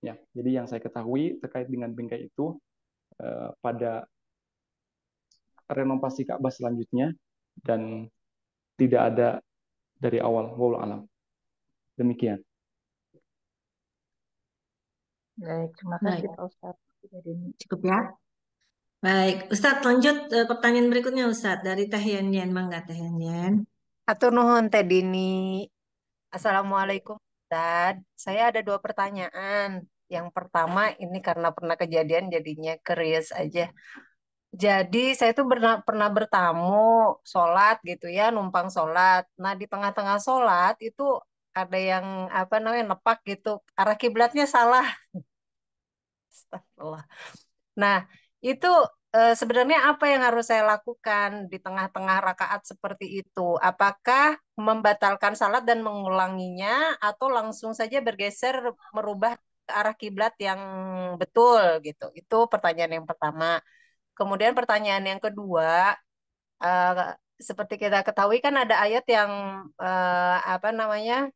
Ya, jadi yang saya ketahui terkait dengan bingkai itu pada renovasi Ka'bah selanjutnya dan tidak ada dari awal. Wallahu alam. Demikian. Baik, terima kasih Baik, Pak Ustadz. Jadi cukup ya. Baik, Ustadz lanjut pertanyaan berikutnya Ustadz dari Teh Yen Yen. Mangga Teh Yen Yen. Atur nuhun Teh Dini. Assalamualaikum Ustaz. Saya ada dua pertanyaan. Yang pertama ini karena pernah kejadian jadinya curious aja. Jadi saya tuh pernah bertamu sholat gitu ya, numpang sholat. Nah di tengah-tengah sholat itu ada yang apa namanya nepak gitu, arah kiblatnya salah. Astagfirullah. Nah, itu sebenarnya apa yang harus saya lakukan di tengah-tengah rakaat seperti itu? Apakah membatalkan salat dan mengulanginya atau langsung saja bergeser merubah ke arah kiblat yang betul gitu? Itu pertanyaan yang pertama. Kemudian pertanyaan yang kedua, eh, seperti kita ketahui kan ada ayat yang apa namanya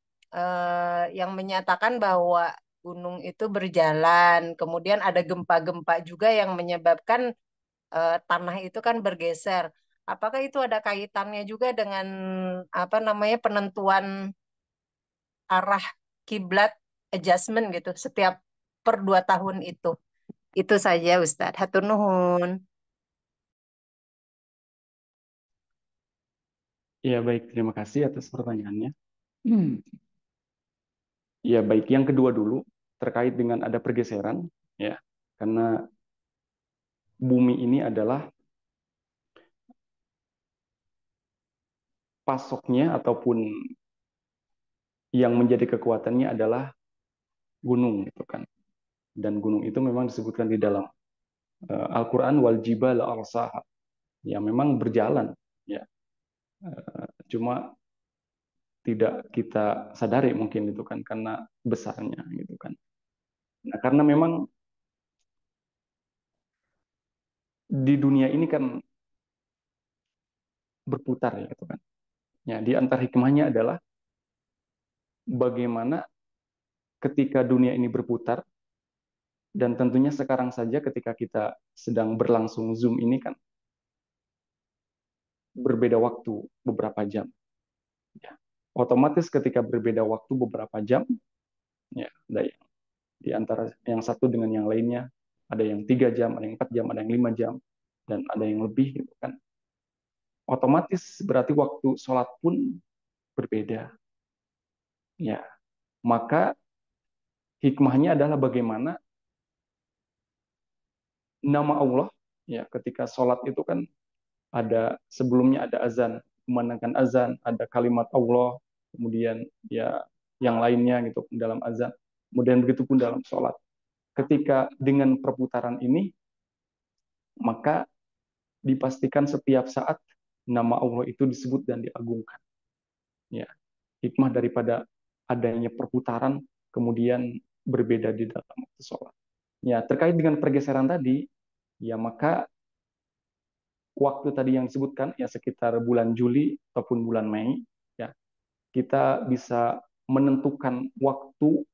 yang menyatakan bahwa gunung itu berjalan, kemudian ada gempa-gempa juga yang menyebabkan tanah itu kan bergeser. Apakah itu ada kaitannya juga dengan apa namanya penentuan arah kiblat adjustment gitu setiap per 2 tahun itu? Itu saja Ustadz. Hatur nuhun. Ya, baik, terima kasih atas pertanyaannya. Ya, baik, yang kedua dulu terkait dengan ada pergeseran ya. Karena bumi ini adalah pasoknya ataupun yang menjadi kekuatannya adalah gunung gitu kan. Dan gunung itu memang disebutkan di dalam Al-Qur'an wal jibal arsaha. Ya memang berjalan ya. Cuma tidak kita sadari mungkin itu kan karena besarnya gitu kan. Nah, karena memang di dunia ini kan berputar ya gitu kan. Ya, di antara hikmahnya adalah bagaimana ketika dunia ini berputar dan tentunya sekarang saja ketika kita sedang berlangsung Zoom ini kan berbeda waktu beberapa jam. Ya. Otomatis ketika berbeda waktu beberapa jam, ya, ada yang di antara yang satu dengan yang lainnya, ada yang 3 jam, ada yang 4 jam, ada yang 5 jam, dan ada yang lebih gitu kan. Otomatis berarti waktu sholat pun berbeda. Ya, maka hikmahnya adalah bagaimana nama Allah ya ketika sholat itu kan ada sebelumnya ada azan, memandangkan azan, ada kalimat Allah, kemudian ya yang lainnya gitu dalam azan. Kemudian begitu pun dalam sholat. Ketika dengan perputaran ini, maka dipastikan setiap saat nama Allah itu disebut dan diagungkan. Ya, hikmah daripada adanya perputaran kemudian berbeda di dalam waktu sholat. Ya, terkait dengan pergeseran tadi, ya maka waktu tadi yang disebutkan ya sekitar bulan Juli ataupun bulan Mei, ya kita bisa menentukan waktu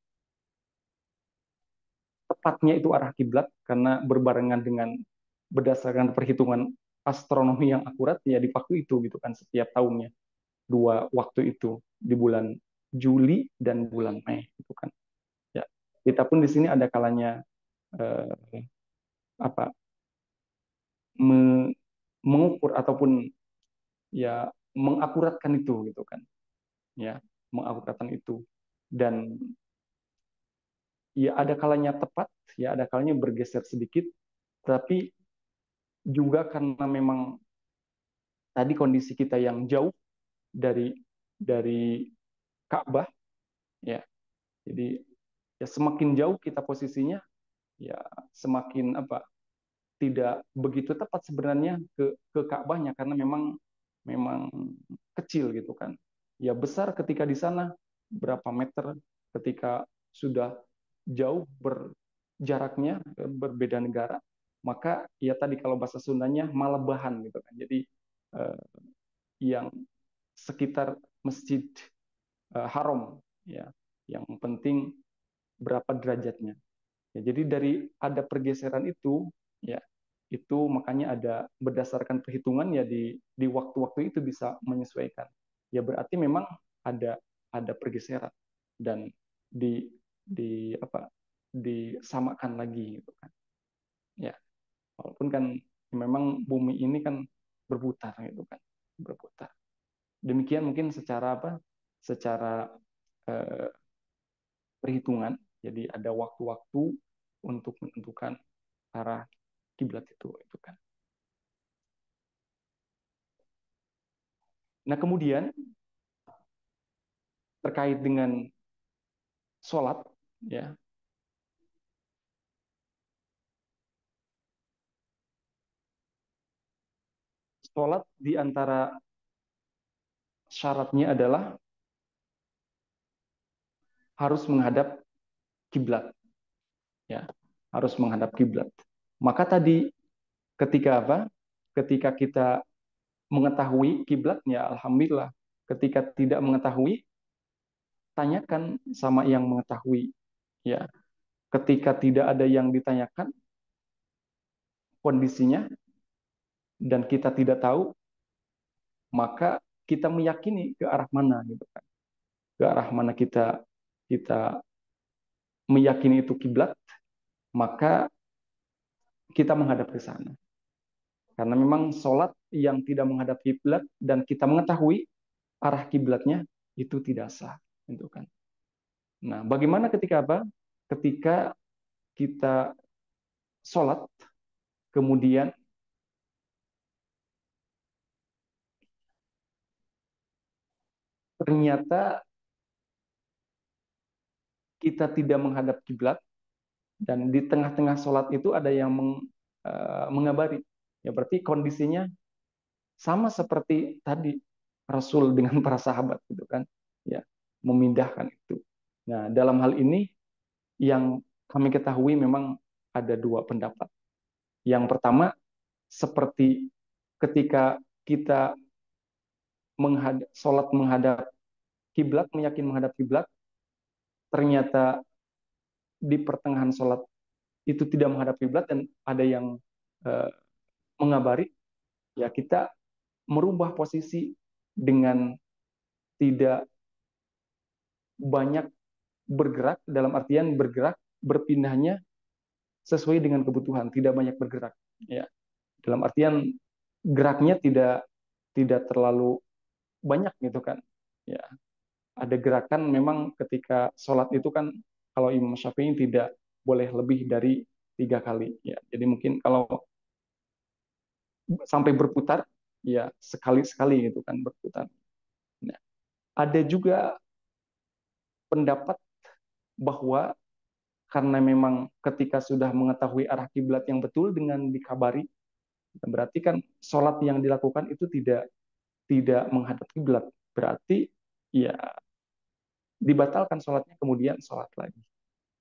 tepatnya itu arah kiblat karena berbarengan dengan berdasarkan perhitungan astronomi yang akurat ya di waktu itu gitu kan setiap tahunnya dua waktu itu di bulan Juli dan bulan Mei gitu kan ya kita pun di sini ada kalanya eh, apa mengukur ataupun ya mengakuratkan itu gitu kan ya mengakuratkan itu dan ya ada kalanya tepat ya ada kalanya bergeser sedikit tapi juga karena memang tadi kondisi kita yang jauh dari Ka'bah ya jadi ya semakin jauh kita posisinya ya semakin apa tidak begitu tepat sebenarnya ke Ka'bahnya karena memang memang kecil gitu kan ya besar ketika di sana berapa meter ketika sudah jauh berjaraknya berbeda negara maka ya tadi kalau bahasa Sundanya malabahan gitu kan jadi eh, yang sekitar masjid haram ya yang penting berapa derajatnya ya jadi dari ada pergeseran itu ya itu makanya ada berdasarkan perhitungan ya di waktu-waktu itu bisa menyesuaikan ya berarti memang ada pergeseran dan di apa disamakan lagi gitu kan ya walaupun kan memang bumi ini kan berputar gitu kan berputar demikian mungkin secara apa secara eh, perhitungan. Jadi ada waktu-waktu untuk menentukan arah kiblat itu kan. Nah, kemudian terkait dengan sholat ya. Sholat di antara syaratnya adalah harus menghadap kiblat ya. Harus menghadap kiblat. Maka tadi ketika apa? Ketika kita mengetahui kiblatnya alhamdulillah. Ketika tidak mengetahui tanyakan sama yang mengetahui ya. Ketika tidak ada yang ditanyakan kondisinya dan kita tidak tahu, maka kita meyakini ke arah mana gitu kan. Ke arah mana kita kita meyakini itu kiblat, maka kita menghadap ke sana. Karena memang sholat yang tidak menghadap kiblat dan kita mengetahui arah kiblatnya itu tidak sah, gitu kan. Nah, bagaimana ketika apa? Ketika kita sholat, kemudian ternyata kita tidak menghadap kiblat, dan di tengah-tengah sholat itu ada yang mengabari. Ya berarti kondisinya sama seperti tadi Rasul dengan para sahabat gitu kan. Ya, memindahkan itu. Nah, dalam hal ini yang kami ketahui memang ada dua pendapat. Yang pertama, seperti ketika kita sholat menghadap kiblat, meyakin menghadap kiblat, ternyata di pertengahan sholat itu tidak menghadap kiblat dan ada yang eh, mengabari, ya kita merubah posisi dengan tidak banyak bergerak, dalam artian bergerak berpindahnya sesuai dengan kebutuhan, tidak banyak bergerak. Ya, dalam artian geraknya tidak terlalu banyak gitu kan. Ya, ada gerakan memang ketika sholat itu kan kalau Imam Syafi'i tidak boleh lebih dari 3 kali. Ya, jadi mungkin kalau sampai berputar ya sekali-sekali gitu kan berputar. Nah, ada juga pendapat bahwa karena memang ketika sudah mengetahui arah kiblat yang betul dengan dikabari, berarti kan sholat yang dilakukan itu tidak menghadap kiblat, berarti ya dibatalkan sholatnya kemudian sholat lagi.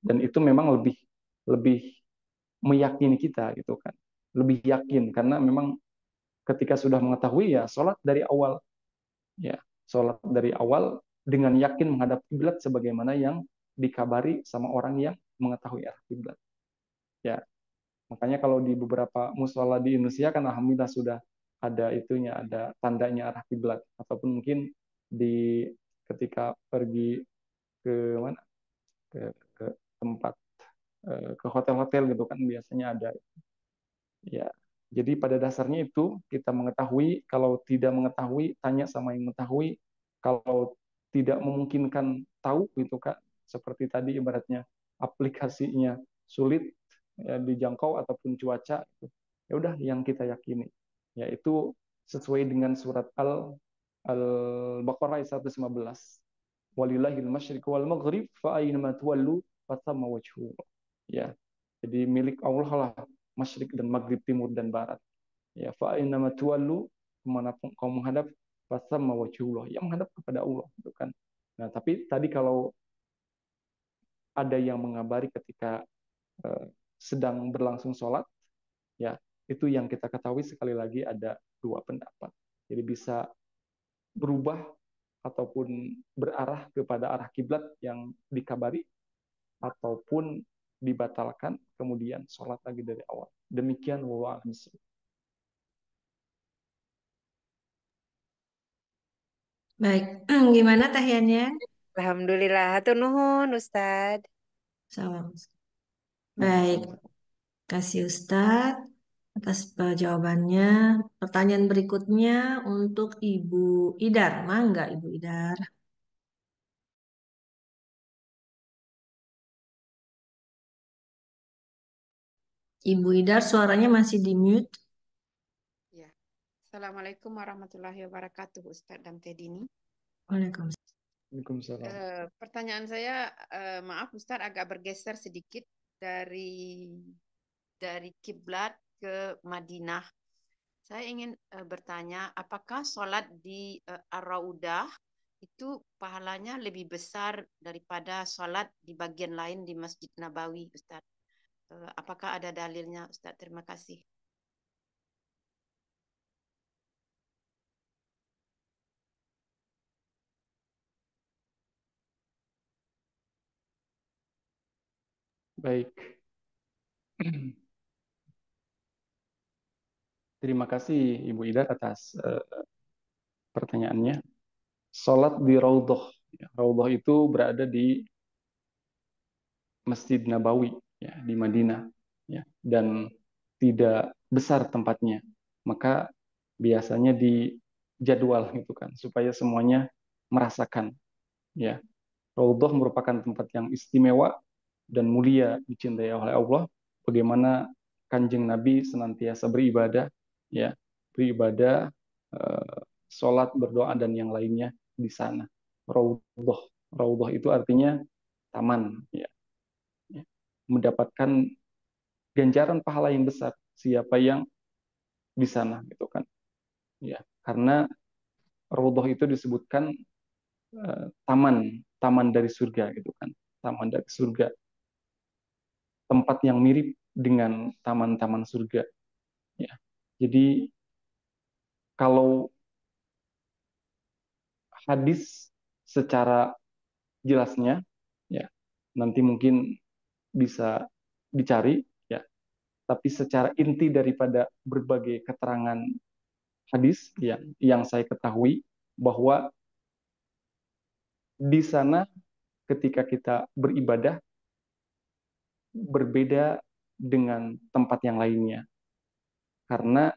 Dan itu memang lebih lebih meyakini kita gitu kan, lebih yakin karena memang ketika sudah mengetahui ya sholat dari awal, ya sholat dari awal dengan yakin menghadap kiblat sebagaimana yang dikabari sama orang yang mengetahui arah kiblat. Ya, makanya kalau di beberapa musola di Indonesia kan alhamdulillah sudah ada itunya, ada tandanya arah kiblat, ataupun mungkin di ketika pergi ke mana, ke tempat, ke hotel-hotel gitu kan biasanya ada. Ya, jadi pada dasarnya itu kita mengetahui, kalau tidak mengetahui tanya sama yang mengetahui, kalau tidak memungkinkan tahu gitu kan, seperti tadi ibaratnya aplikasinya sulit ya, dijangkau ataupun cuaca gitu. Ya udah yang kita yakini yaitu sesuai dengan surat Al-Baqarah ayat 115. Walillahil masyriq wal maghrib fa aynama tuwallu fathamma wajhu. Ya. Jadi milik Allah lah masyrik dan maghrib, timur dan barat. Ya, fa aynama tuwallu, kemanapun kau menghadap, fathamma wajhullah, yang menghadap kepada Allah gitu kan. Nah, tapi tadi kalau ada yang mengabari ketika eh, sedang berlangsung sholat, ya itu yang kita ketahui sekali lagi ada dua pendapat. Jadi bisa berubah ataupun berarah kepada arah kiblat yang dikabari, ataupun dibatalkan kemudian sholat lagi dari awal. Demikian wallahu a'lam. Baik, gimana Teh Yanyan? Alhamdulillah, hatur nuhun Ustadz. Salam. Baik, kasih Ustadz atas jawabannya. Pertanyaan berikutnya untuk Ibu Idar. Mangga Ibu Idar. Ibu Idar suaranya masih di mute. Ya. Assalamualaikum warahmatullahi wabarakatuh, Ustadz dan Teh Dini. Waalaikumsalam. Waalaikumsalam. Pertanyaan saya, maaf Ustadz, agak bergeser sedikit dari kiblat ke Madinah. Saya ingin bertanya, apakah sholat di Ar-Raudah itu pahalanya lebih besar daripada sholat di bagian lain di Masjid Nabawi, Ustadz? Apakah ada dalilnya, Ustadz? Terima kasih. Baik. Terima kasih Ibu Ida atas pertanyaannya. Salat di Raudhah. Raudhah itu berada di Masjid Nabawi ya, di Madinah ya, dan tidak besar tempatnya. Maka biasanya dijadwal gitu kan supaya semuanya merasakan ya. Raudhah merupakan tempat yang istimewa dan mulia dicintai oleh Allah. Bagaimana Kanjeng Nabi senantiasa beribadah ya, beribadah, sholat, berdoa dan yang lainnya di sana. raudhah. Raudhah itu artinya taman, ya. Ya. Mendapatkan ganjaran pahala yang besar siapa yang di sana gitu kan. Ya, karena raudhah itu disebutkan taman, taman dari surga gitu kan. Taman dari surga, tempat yang mirip dengan taman-taman surga, ya. Jadi kalau hadis secara jelasnya, ya, nanti mungkin bisa dicari, ya. Tapi secara inti daripada berbagai keterangan hadis yang saya ketahui, bahwa di sana ketika kita beribadah berbeda dengan tempat yang lainnya, karena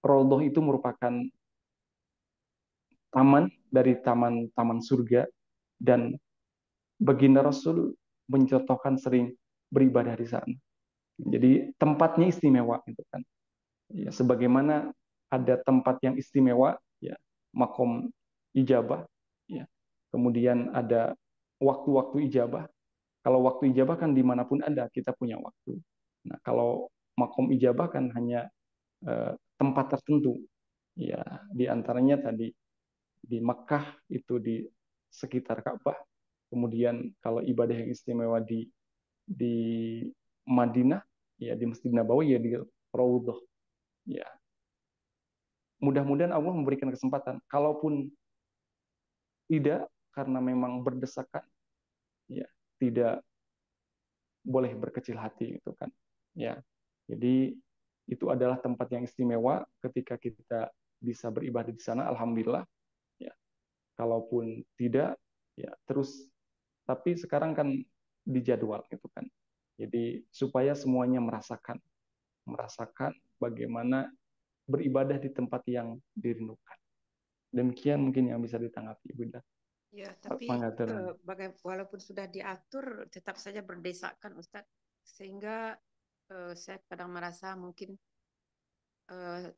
Raudhah itu merupakan taman dari taman-taman surga, dan baginda Rasul mencontohkan sering beribadah di sana. Jadi tempatnya istimewa gitu kan. Ya, sebagaimana ada tempat yang istimewa, ya, makom ijabah, ya. Kemudian ada waktu-waktu ijabah. Kalau waktu ijabah kan dimanapun ada kita punya waktu. Nah, kalau makom ijabah kan hanya tempat tertentu. Ya, di antaranya tadi di Makkah itu di sekitar Ka'bah. Kemudian kalau ibadah yang istimewa di Madinah, ya di Masjid Nabawi, ya di Raudhah. Ya, mudah-mudahan Allah memberikan kesempatan. Kalaupun tidak, karena memang berdesakan, ya tidak boleh berkecil hati itu kan. Ya, jadi itu adalah tempat yang istimewa ketika kita bisa beribadah di sana. Alhamdulillah. Ya, kalaupun tidak, ya terus. Tapi sekarang kan dijadwal gitu kan. Jadi supaya semuanya merasakan bagaimana beribadah di tempat yang dirindukan. Demikian mungkin yang bisa ditanggapi, Bunda. Ya, tapi Mangga. walaupun sudah diatur, tetap saja berdesakan, Ustadz. Sehingga saya kadang merasa mungkin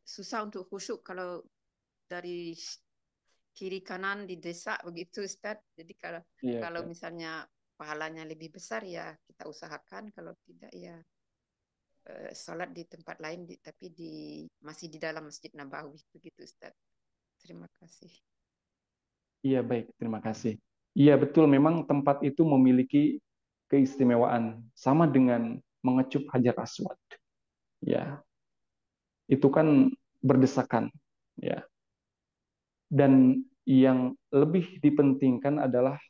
susah untuk khusyuk kalau dari kiri kanan didesak begitu, Ustadz. Jadi kalau Iya, kalau iya. misalnya pahalanya lebih besar, ya kita usahakan. Kalau tidak, ya sholat di tempat lain, tapi masih di dalam Masjid Nabawi begitu, Ustadz. Terima kasih. Iya, baik, terima kasih. Iya, betul, memang tempat itu memiliki keistimewaan sama dengan mengecup Hajar Aswad. Ya, itu kan berdesakan, ya. Dan yang lebih dipentingkan adalah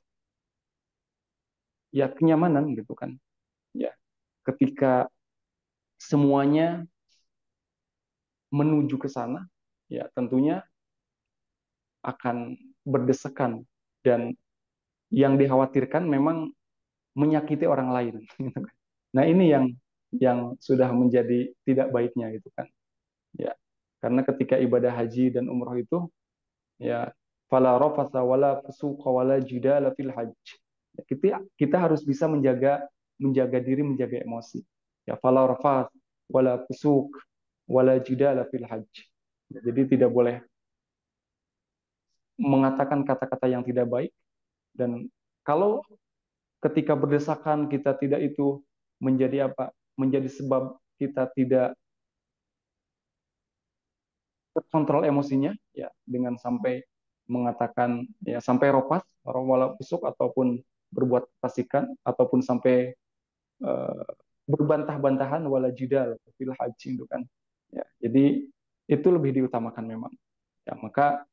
ya kenyamanan gitu kan. Ya, ketika semuanya menuju ke sana, ya tentunya akan berdesakan, dan yang dikhawatirkan memang menyakiti orang lain. Nah, ini yang sudah menjadi tidak baiknya gitu kan. Ya. Karena ketika ibadah haji dan umroh itu, ya, fala rafatha wala fusuqa wala jidala fil hajj. Ya, kita harus bisa menjaga diri, menjaga emosi. Ya, fala rafath wala fusuq wala jidala fil hajj. Ya, jadi tidak boleh mengatakan kata-kata yang tidak baik, dan kalau ketika berdesakan kita tidak itu menjadi apa? Menjadi sebab kita tidak terkontrol emosinya, ya, dengan sampai mengatakan, ya, sampai ropas, wala busuk, ataupun berbuat fasikan, ataupun sampai uh, berbantah-bantahan, wala jidal fil haji itu kan. Ya, jadi itu lebih diutamakan memang. Ya, maka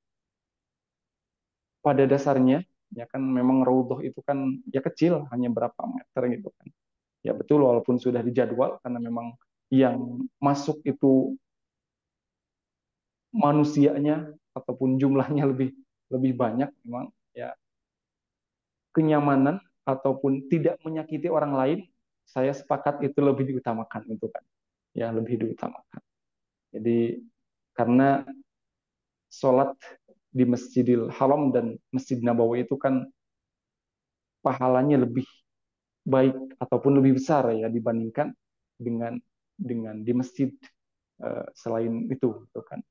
pada dasarnya, ya kan, memang raudhah itu kan ya kecil, hanya berapa meter gitu kan. Ya betul, walaupun sudah dijadwal, karena memang yang masuk itu manusianya ataupun jumlahnya lebih lebih banyak, memang ya kenyamanan ataupun tidak menyakiti orang lain, saya sepakat itu lebih diutamakan itu kan. Ya, lebih diutamakan. Jadi karena sholat di Masjidil Haram dan Masjid Nabawi itu kan pahalanya lebih baik ataupun lebih besar, ya, dibandingkan dengan di masjid selain itu kan.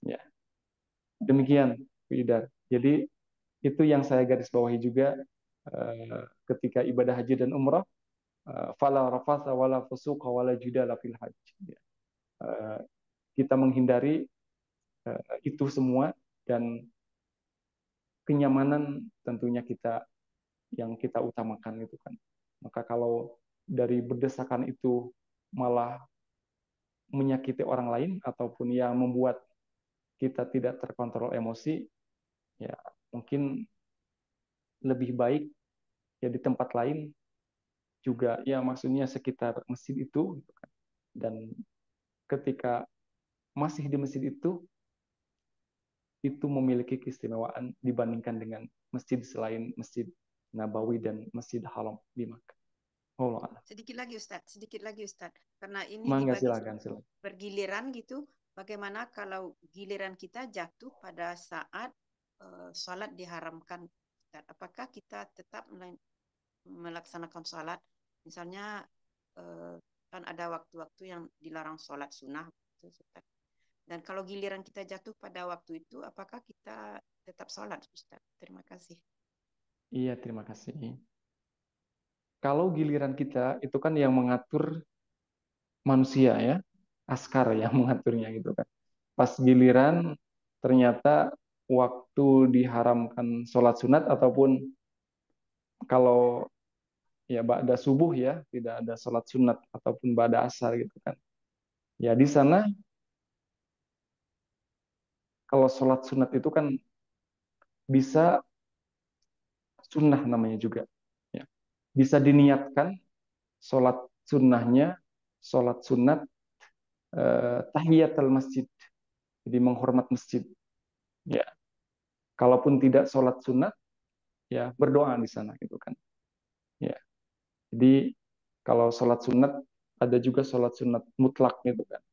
Ya, demikian, Widar. Jadi itu yang saya garis bawahi juga ketika ibadah haji dan umrah. Fala rafatha wala fusuqa wala jidala fil haji. Kita menghindari itu semua, dan kenyamanan tentunya yang kita utamakan itu kan. Maka kalau dari berdesakan itu malah menyakiti orang lain ataupun yang membuat kita tidak terkontrol emosi, ya mungkin lebih baik ya di tempat lain juga, ya maksudnya sekitar masjid itu gitu kan. Dan ketika masih di masjid itu memiliki keistimewaan dibandingkan dengan masjid selain Masjid Nabawi dan Masjid Haram di Makkah. Allah alam. Sedikit lagi Ustaz. Karena ini Mangga, dibagi silakan. bergiliran gitu. Bagaimana kalau giliran kita jatuh pada saat sholat diharamkan, Ustaz? Apakah kita tetap melaksanakan sholat? Misalnya kan ada waktu-waktu yang dilarang sholat sunnah, Ustaz. Dan kalau giliran kita jatuh pada waktu itu, apakah kita tetap sholat, Ustaz? Terima kasih. Iya, terima kasih. Kalau giliran kita itu kan yang mengatur manusia ya, askar yang mengaturnya gitu kan. Pas giliran ternyata waktu diharamkan sholat sunat ataupun kalau ya ba'da subuh ya, tidak ada sholat sunat ataupun ba'da asar gitu kan. Ya di sana kalau sholat sunat itu kan bisa sunnah namanya juga. Ya. Bisa diniatkan sholat sunnahnya, sholat sunat, tahiyatul masjid, jadi menghormat masjid. Ya, kalaupun tidak sholat sunat, ya berdoa di sana gitu kan. Ya, jadi kalau sholat sunat ada juga sholat sunat mutlak gitu kan.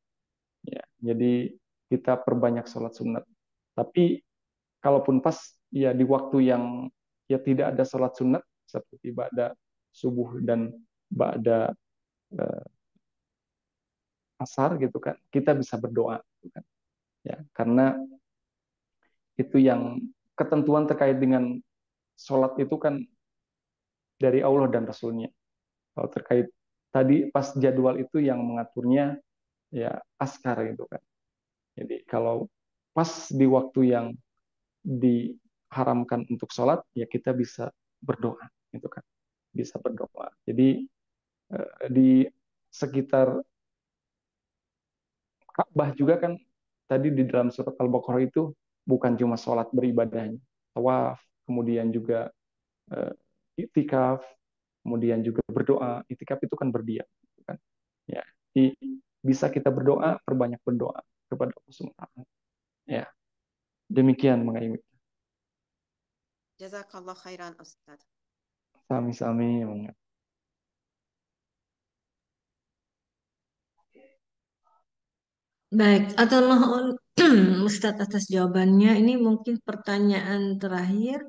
Ya, jadi kita perbanyak sholat sunat. Tapi kalaupun pas ya di waktu yang ya tidak ada sholat sunat seperti ba'da subuh dan ba'da asar gitu kan, kita bisa berdoa gitu kan. Ya, karena itu yang ketentuan terkait dengan sholat itu kan dari Allah dan Rasulnya. Kalau terkait tadi pas jadwal itu yang mengaturnya ya askar gitu kan. Jadi kalau pas di waktu yang diharamkan untuk sholat, ya kita bisa berdoa gitu kan. Bisa berdoa. Jadi di sekitar Ka'bah juga kan tadi di dalam surat Al-Baqarah itu bukan cuma sholat beribadahnya, tawaf, kemudian juga uh, iktikaf, kemudian juga berdoa. Iktikaf itu kan berdiam, gitu kan? Ya, jadi bisa kita berdoa, perbanyak berdoa kepada Allah Subhanahu. Ya, demikian mengenai Jazakallah khairan, Ustaz. sami-sami. Baik, atau mohon Ustadz atas jawabannya. Ini mungkin pertanyaan terakhir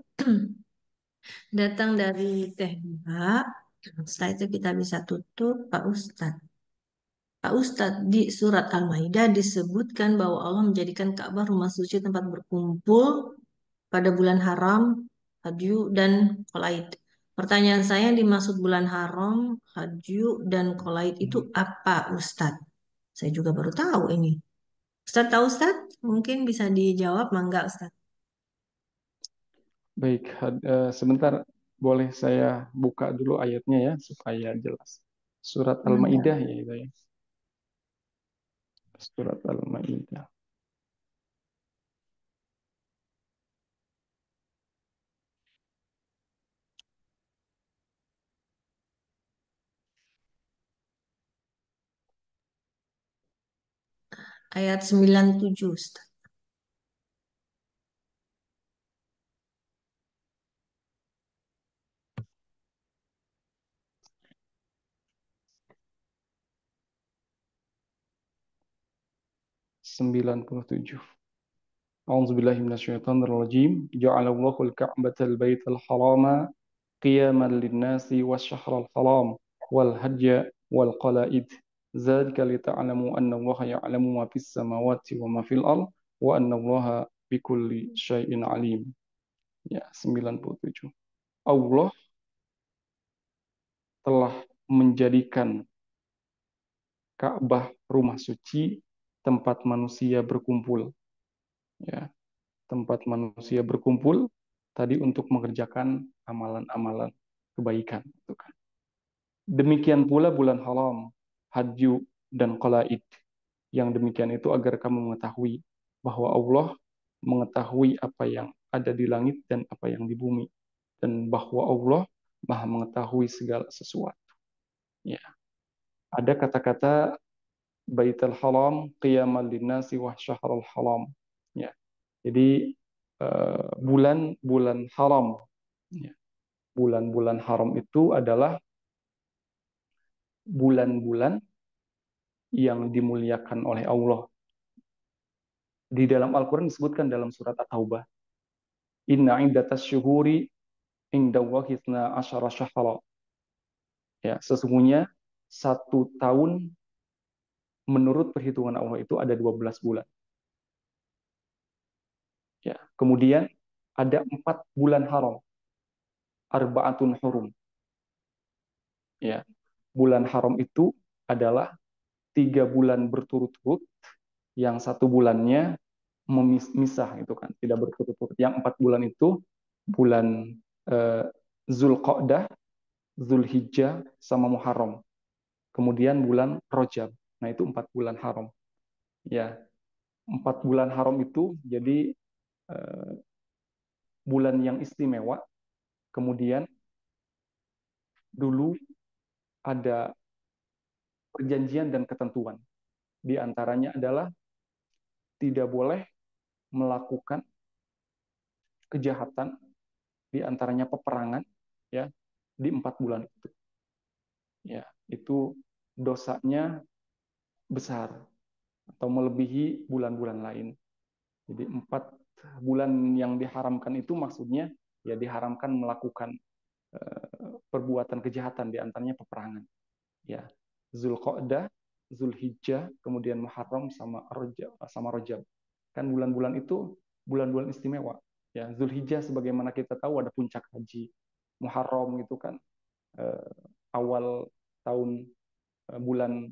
datang dari Teh Diva. Setelah itu kita bisa tutup, Pak Ustadz. Pak Ustadz, di surat Al-Maidah disebutkan bahwa Allah menjadikan Ka'bah rumah suci tempat berkumpul pada bulan haram, Hadyu, dan Qolaid. Pertanyaan saya yang dimaksud bulan haram, Hadyu, dan Qolaid itu apa Ustadz? Saya juga baru tahu ini. Ustadz tahu Ustadz? Mungkin bisa dijawab, mangga Ustadz. Baik, sebentar boleh saya buka dulu ayatnya ya supaya jelas. Surat Mangga. Al-Maidah ya itu ya. Surat Al-Maidah. Ayat 97 Ustadz. 97. A'udzu billahi minasyaitonir rajim. Ja'alallahu al-Ka'batal baital harama qiyaman lin-nasi wasy-syahrul haram wal hajja wal qala'id. Dzalika lita'lamu anna Allaha ya'lamu ma fis samawati wa ma fil ard wa anna Allaha bikulli syai'in alim. Ya, 97. Allah telah menjadikan Ka'bah rumah suci, tempat manusia berkumpul. Ya, tempat manusia berkumpul tadi untuk mengerjakan amalan-amalan kebaikan. Gitu kan. Demikian pula bulan haram, hadyu, dan qalaid. Yang demikian itu agar kamu mengetahui bahwa Allah mengetahui apa yang ada di langit dan apa yang di bumi. Dan bahwa Allah maha mengetahui segala sesuatu. Ya. Ada kata-kata Baitul Haram qiyamal linnasi wa syahrul haram. Ya. Jadi bulan-bulan haram. Ya. Bulan-bulan haram itu adalah bulan-bulan yang dimuliakan oleh Allah. Di dalam Al-Quran disebutkan dalam surat At-Taubah, Inna iddatas syuhuri indallahi ithna asyara syahra. Ya, sesungguhnya 1 tahun menurut perhitungan Allah itu ada 12 bulan. Ya, kemudian ada 4 bulan haram, arba'atun hurum. Ya, bulan haram itu adalah 3 bulan berturut-turut, yang 1 bulannya memisah itu kan, tidak berturut-turut. Yang 4 bulan itu bulan eh, Zulqa'dah, Zulhijjah, sama Muharram. Kemudian bulan Rajab. Nah itu 4 bulan haram. Ya, 4 bulan haram itu jadi eh, bulan yang istimewa. Kemudian dulu ada perjanjian dan ketentuan. Di antaranya adalah tidak boleh melakukan kejahatan, di antaranya peperangan, ya, di 4 bulan itu. Ya, itu dosanya besar atau melebihi bulan-bulan lain. Jadi 4 bulan yang diharamkan itu maksudnya ya diharamkan melakukan perbuatan kejahatan, di antaranya peperangan. Ya, Zulqa'dah, Zulhijjah, kemudian Muharram sama Rajab. Kan bulan-bulan itu bulan-bulan istimewa. Ya, Zulhijjah sebagaimana kita tahu ada puncak haji. Muharram itu kan eh, awal tahun bulan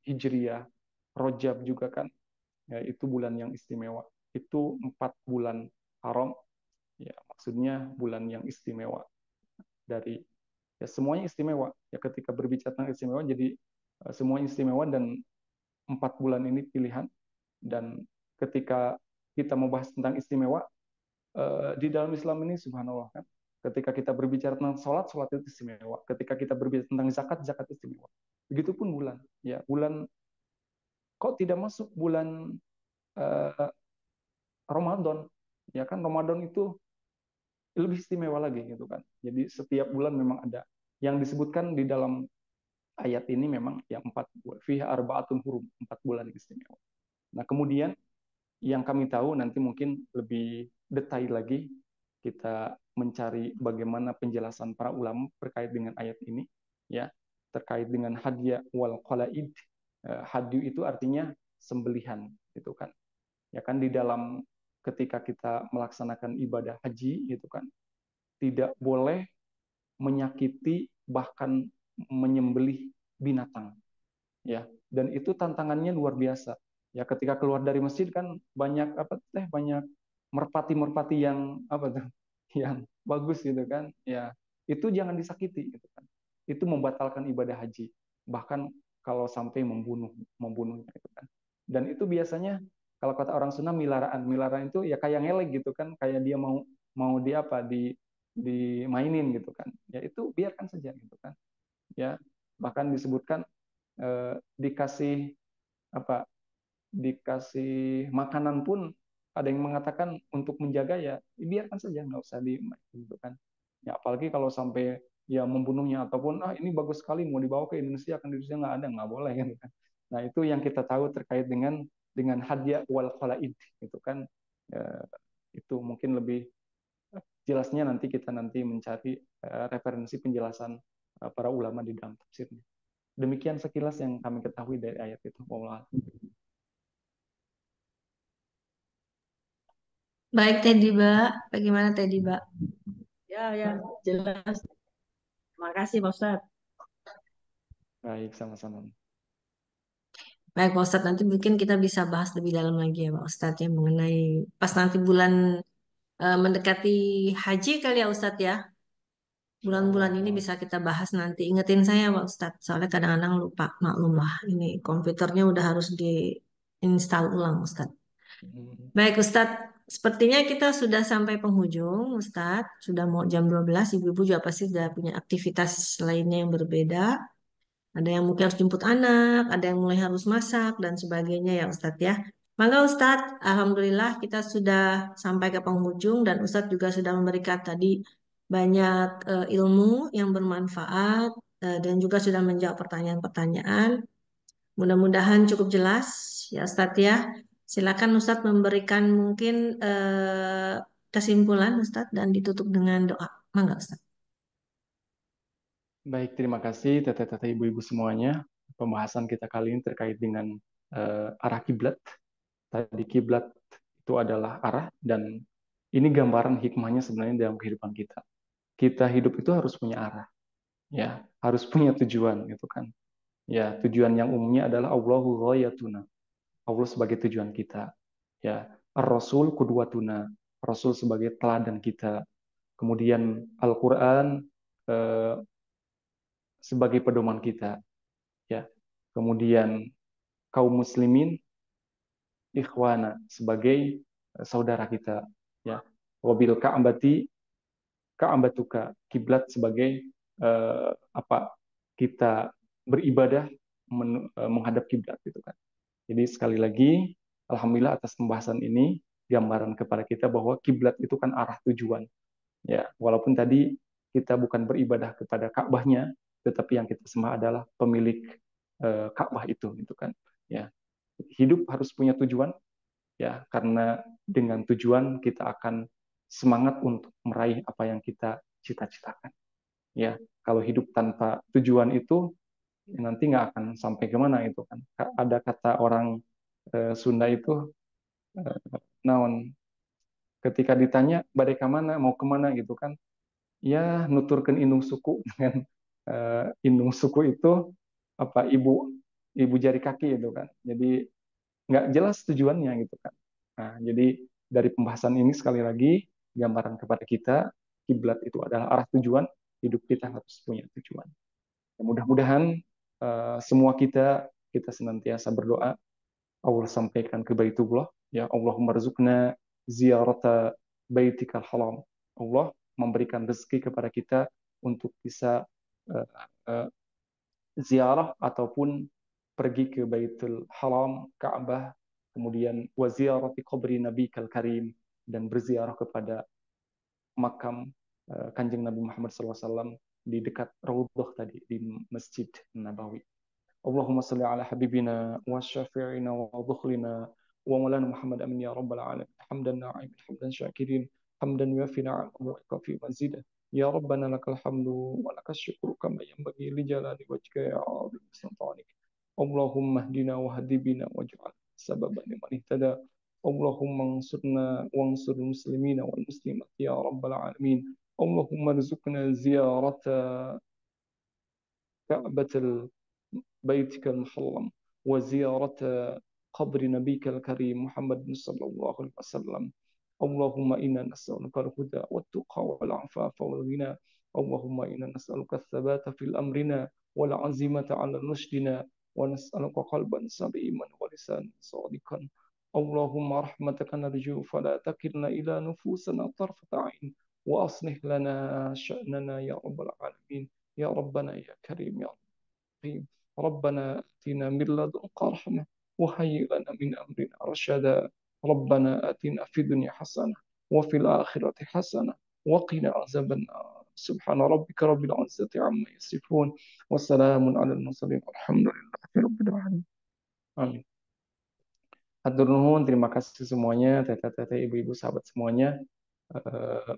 Hijriyah. Rajab juga kan ya, itu bulan yang istimewa. Itu 4 bulan haram, ya maksudnya bulan yang istimewa dari ya semuanya istimewa. Ya ketika berbicara tentang istimewa jadi semuanya istimewa dan 4 bulan ini pilihan. Dan ketika kita membahas tentang istimewa di dalam Islam ini subhanallah kan, ketika kita berbicara tentang sholat, sholat itu istimewa. Ketika kita berbicara tentang zakat, zakat istimewa. Begitupun bulan. Ya bulan kok tidak masuk bulan uh, Ramadan? Ya kan Ramadan itu lebih istimewa lagi gitu kan. Jadi setiap bulan memang ada yang disebutkan di dalam ayat ini memang yang 4 bulan. Fiha arba'atun hurum, 4 bulan istimewa. Nah, kemudian yang kami tahu nanti mungkin lebih detail lagi kita mencari bagaimana penjelasan para ulama terkait dengan ayat ini ya, terkait dengan hadya wal qalaid. Hadyu itu artinya sembelihan gitu kan. Ya kan di dalam ketika kita melaksanakan ibadah haji gitu kan, tidak boleh menyakiti bahkan menyembelih binatang ya, dan itu tantangannya luar biasa ya. Ketika keluar dari masjid kan banyak banyak merpati-merpati yang yang bagus gitu kan ya, itu jangan disakiti gitu kan, itu membatalkan ibadah haji, bahkan kalau sampai membunuhnya gitu kan. Dan itu biasanya kalau kata orang Sunda milaraan itu ya kayak ngelek gitu kan, kayak dia mau mau di apa dimainin gitu kan ya, itu biarkan saja gitu kan ya. Bahkan disebutkan dikasih apa dikasih makanan pun ada yang mengatakan untuk menjaga ya biarkan saja, nggak usah di gitu kan ya. Apalagi kalau sampai ya membunuhnya ataupun ini bagus sekali mau dibawa ke Indonesia, kan di Indonesia nggak ada, nggak boleh gitu kan. Nah itu yang kita tahu terkait dengan hadya wal qalaid gitu kan. Eh, itu mungkin lebih jelasnya nanti kita mencari referensi penjelasan para ulama di dalam tafsirnya. Demikian sekilas yang kami ketahui dari ayat itu. Wallah. Baik Teddy Ba, bagaimana Teddy Ba? Ya, ya, jelas. Terima kasih, Pak Ustadz. Baik, sama-sama. Baik Pak Ustadz, nanti mungkin kita bisa bahas lebih dalam lagi ya Pak Ustadz ya mengenai pas nanti bulan mendekati haji kali ya Ustadz ya. Insya Allah. Bulan-bulan ini bisa kita bahas nanti. Ingetin saya Pak Ustadz, soalnya kadang-kadang lupa. Maklum lah, ini komputernya udah harus diinstal ulang Ustadz. Hmm. Baik Ustadz, sepertinya kita sudah sampai penghujung Ustadz. Sudah mau jam 12, ibu-ibu juga pasti sudah punya aktivitas lainnya yang berbeda. Ada yang mungkin harus jemput anak, ada yang mulai harus masak, dan sebagainya ya Ustadz ya. Maka Ustadz, Alhamdulillah kita sudah sampai ke penghujung dan Ustadz juga sudah memberikan tadi banyak ilmu yang bermanfaat dan juga sudah menjawab pertanyaan-pertanyaan. Mudah-mudahan cukup jelas ya Ustadz ya. Silakan Ustadz memberikan mungkin kesimpulan Ustadz dan ditutup dengan doa. Mangga Ustadz. Baik, terima kasih teteh-teteh ibu-ibu semuanya. Pembahasan kita kali ini terkait dengan arah kiblat. Tadi kiblat itu adalah arah dan ini gambaran hikmahnya sebenarnya dalam kehidupan kita. Kita hidup itu harus punya arah, ya, harus punya tujuan gitu kan. Ya, tujuan yang umumnya adalah Allahu ghayatuna. Allah sebagai tujuan kita. Ya, Ar-Rasul qudwatuna. Rasul sebagai teladan kita. Kemudian Al-Qur'an eh, sebagai pedoman kita, ya. Kemudian kaum muslimin ikhwana sebagai saudara kita, ya. Wabil ka'bati ka'batuka, kiblat sebagai apa? Kita beribadah menghadap kiblat gitu kan. Jadi sekali lagi alhamdulillah atas pembahasan ini gambaran kepada kita bahwa kiblat itu kan arah tujuan. Ya, walaupun tadi kita bukan beribadah kepada Ka'bahnya, tetapi yang kita sembah adalah pemilik Ka'bah itu, gitu kan. Ya, hidup harus punya tujuan, ya, karena dengan tujuan kita akan semangat untuk meraih apa yang kita cita-citakan. Ya, kalau hidup tanpa tujuan itu nanti nggak akan sampai kemana itu kan. Ada kata orang Sunda itu naon ketika ditanya badai kemana mau kemana gitu kan ya nuturkan indung suku dengan indung suku itu apa ibu ibu jari kaki itu kan jadi nggak jelas tujuannya gitu kan. Nah jadi dari pembahasan ini sekali lagi gambaran kepada kita kiblat itu adalah arah tujuan hidup kita harus punya tujuan. Mudah-mudahan semua kita senantiasa berdoa Allah sampaikan ke Baitullah ya Allahumma rizukna ziyarata baitikal haram. Allah memberikan rezeki kepada kita untuk bisa uh, uh, ziarah ataupun pergi ke Baitul Haram, Ka'bah, kemudian wa ziyarati qabri Nabikal Karim dan berziarah kepada makam Kanjeng Nabi Muhammad SAW di dekat Raudhah tadi di Masjid Nabawi. اللهم صل على حبيبنا وشفيعنا وضخلنا ومولانا محمد امين يا رب العالمين حمدا ناعما حمدا شاكرين حمدا يوفي نعمه ويكفي مزيدا يا ربنا لك الحمد ولك الشكر كما ينبغي لجلال وجهك يا عظيم سلطانك اللهم اهدنا واهد بنا واجعل سببا لمن اهتدى اللهم انصرنا وانصر المسلمين والمسلمات يا رب العالمين اللهم ارزقنا زيارة كعبة بيتك المحرم وزيارة قبر نبيك الكريم محمد صلى الله عليه وسلم اللهم إنا نسألك الهدى والتقى والعفاف والغنى اللهم إنا نسألك الثبات في الأمرنا والعزيمة على رشدنا ونسألك قلبا سليما ولسانا صادقا اللهم رحمتك نرجو فلا تكلنا إلى نفوسنا طرفة عين وأصلح لنا شأننا يا رب العالمين يا ربنا يا كريم يا رحيم ربنا آتنا من لدنك رحمة وهيئ لنا من أمرنا رشدا ربنا آتنا في الدنيا حسنة وفي الآخرة حسنة وقنا عذاب النار سبحان ربك رب العزة عما يصفون وسلام على المرسلين والحمد لله رب العالمين آمين. Hatur nuhun, terima kasih semuanya, teteh-teteh, ibu-ibu, sahabat semuanya.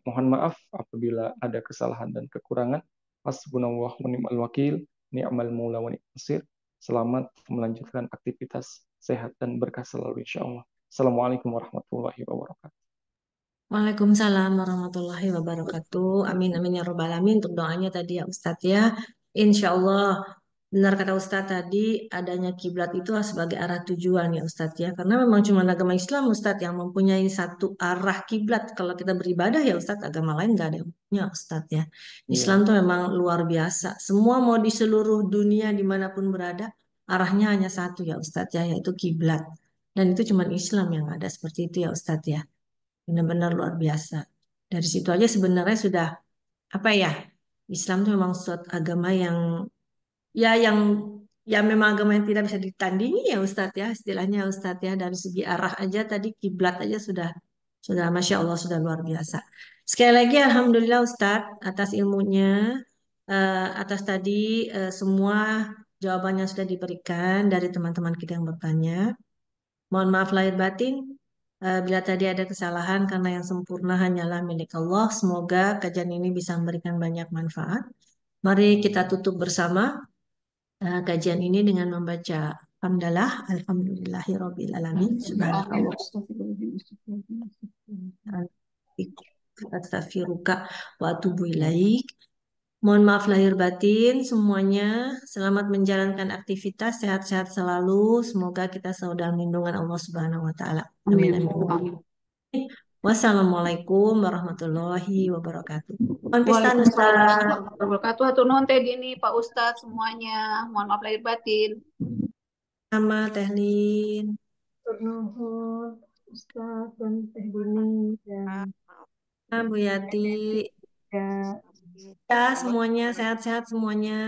Mohon maaf apabila ada kesalahan dan kekurangan. Hasbunallah wa ni'mal wakil, ni'mal maula wa ni'mal nasir. Selamat melanjutkan aktivitas sehat dan berkah selalu insya Allah. Assalamualaikum warahmatullahi wabarakatuh. Waalaikumsalam warahmatullahi wabarakatuh. Amin amin ya robbal alamin. Untuk doanya tadi ya Ustadz ya. Insya Allah benar kata Ustadz tadi adanya kiblat itu sebagai arah tujuan ya Ustadz ya. Karena memang cuma agama Islam Ustadz yang mempunyai satu arah kiblat. Kalau kita beribadah ya Ustadz agama lain nggak ada yang punya Ustadz ya. Islam Iya, tuh memang luar biasa. Semua mau di seluruh dunia dimanapun berada arahnya hanya satu ya Ustadz ya yaitu kiblat. Dan itu cuma Islam yang ada seperti itu ya Ustadz ya. Benar-benar luar biasa. Dari situ aja sebenarnya sudah apa ya? Islam itu memang suatu agama yang ya yang ya memang agama yang tidak bisa ditandingi ya Ustadz ya istilahnya ya Ustadz ya dari segi arah aja tadi kiblat aja sudah Masya Allah sudah luar biasa. Sekali lagi Alhamdulillah Ustadz atas ilmunya atas tadi semua jawabannya sudah diberikan dari teman-teman kita yang bertanya. Mohon maaf lahir batin bila tadi ada kesalahan karena yang sempurna hanyalah milik Allah. Semoga kajian ini bisa memberikan banyak manfaat. Mari kita tutup bersama kajian ini dengan membaca hamdalah alhamdulillahirabbil alamin subhanakallah astaghfiruka wa atubu ilaik. Mohon maaf lahir batin semuanya. Selamat menjalankan aktivitas, sehat-sehat selalu. Semoga kita selalu dalam lindungan Allah Subhanahu wa taala. Amin Amin. amin. Wassalamualaikum warahmatullahi wabarakatuh. Mohon pistan Waalaikumsalam Ustaz. warahmatullahi wabarakatuh. Hatur nuhun teh dini Pak Ustadz semuanya. Mohon maaf lahir batin. Sama Teh Lin. Nuhun, Ustaz dan Teh Dini dan Bu Yati. ya. Ya semuanya sehat-sehat semuanya.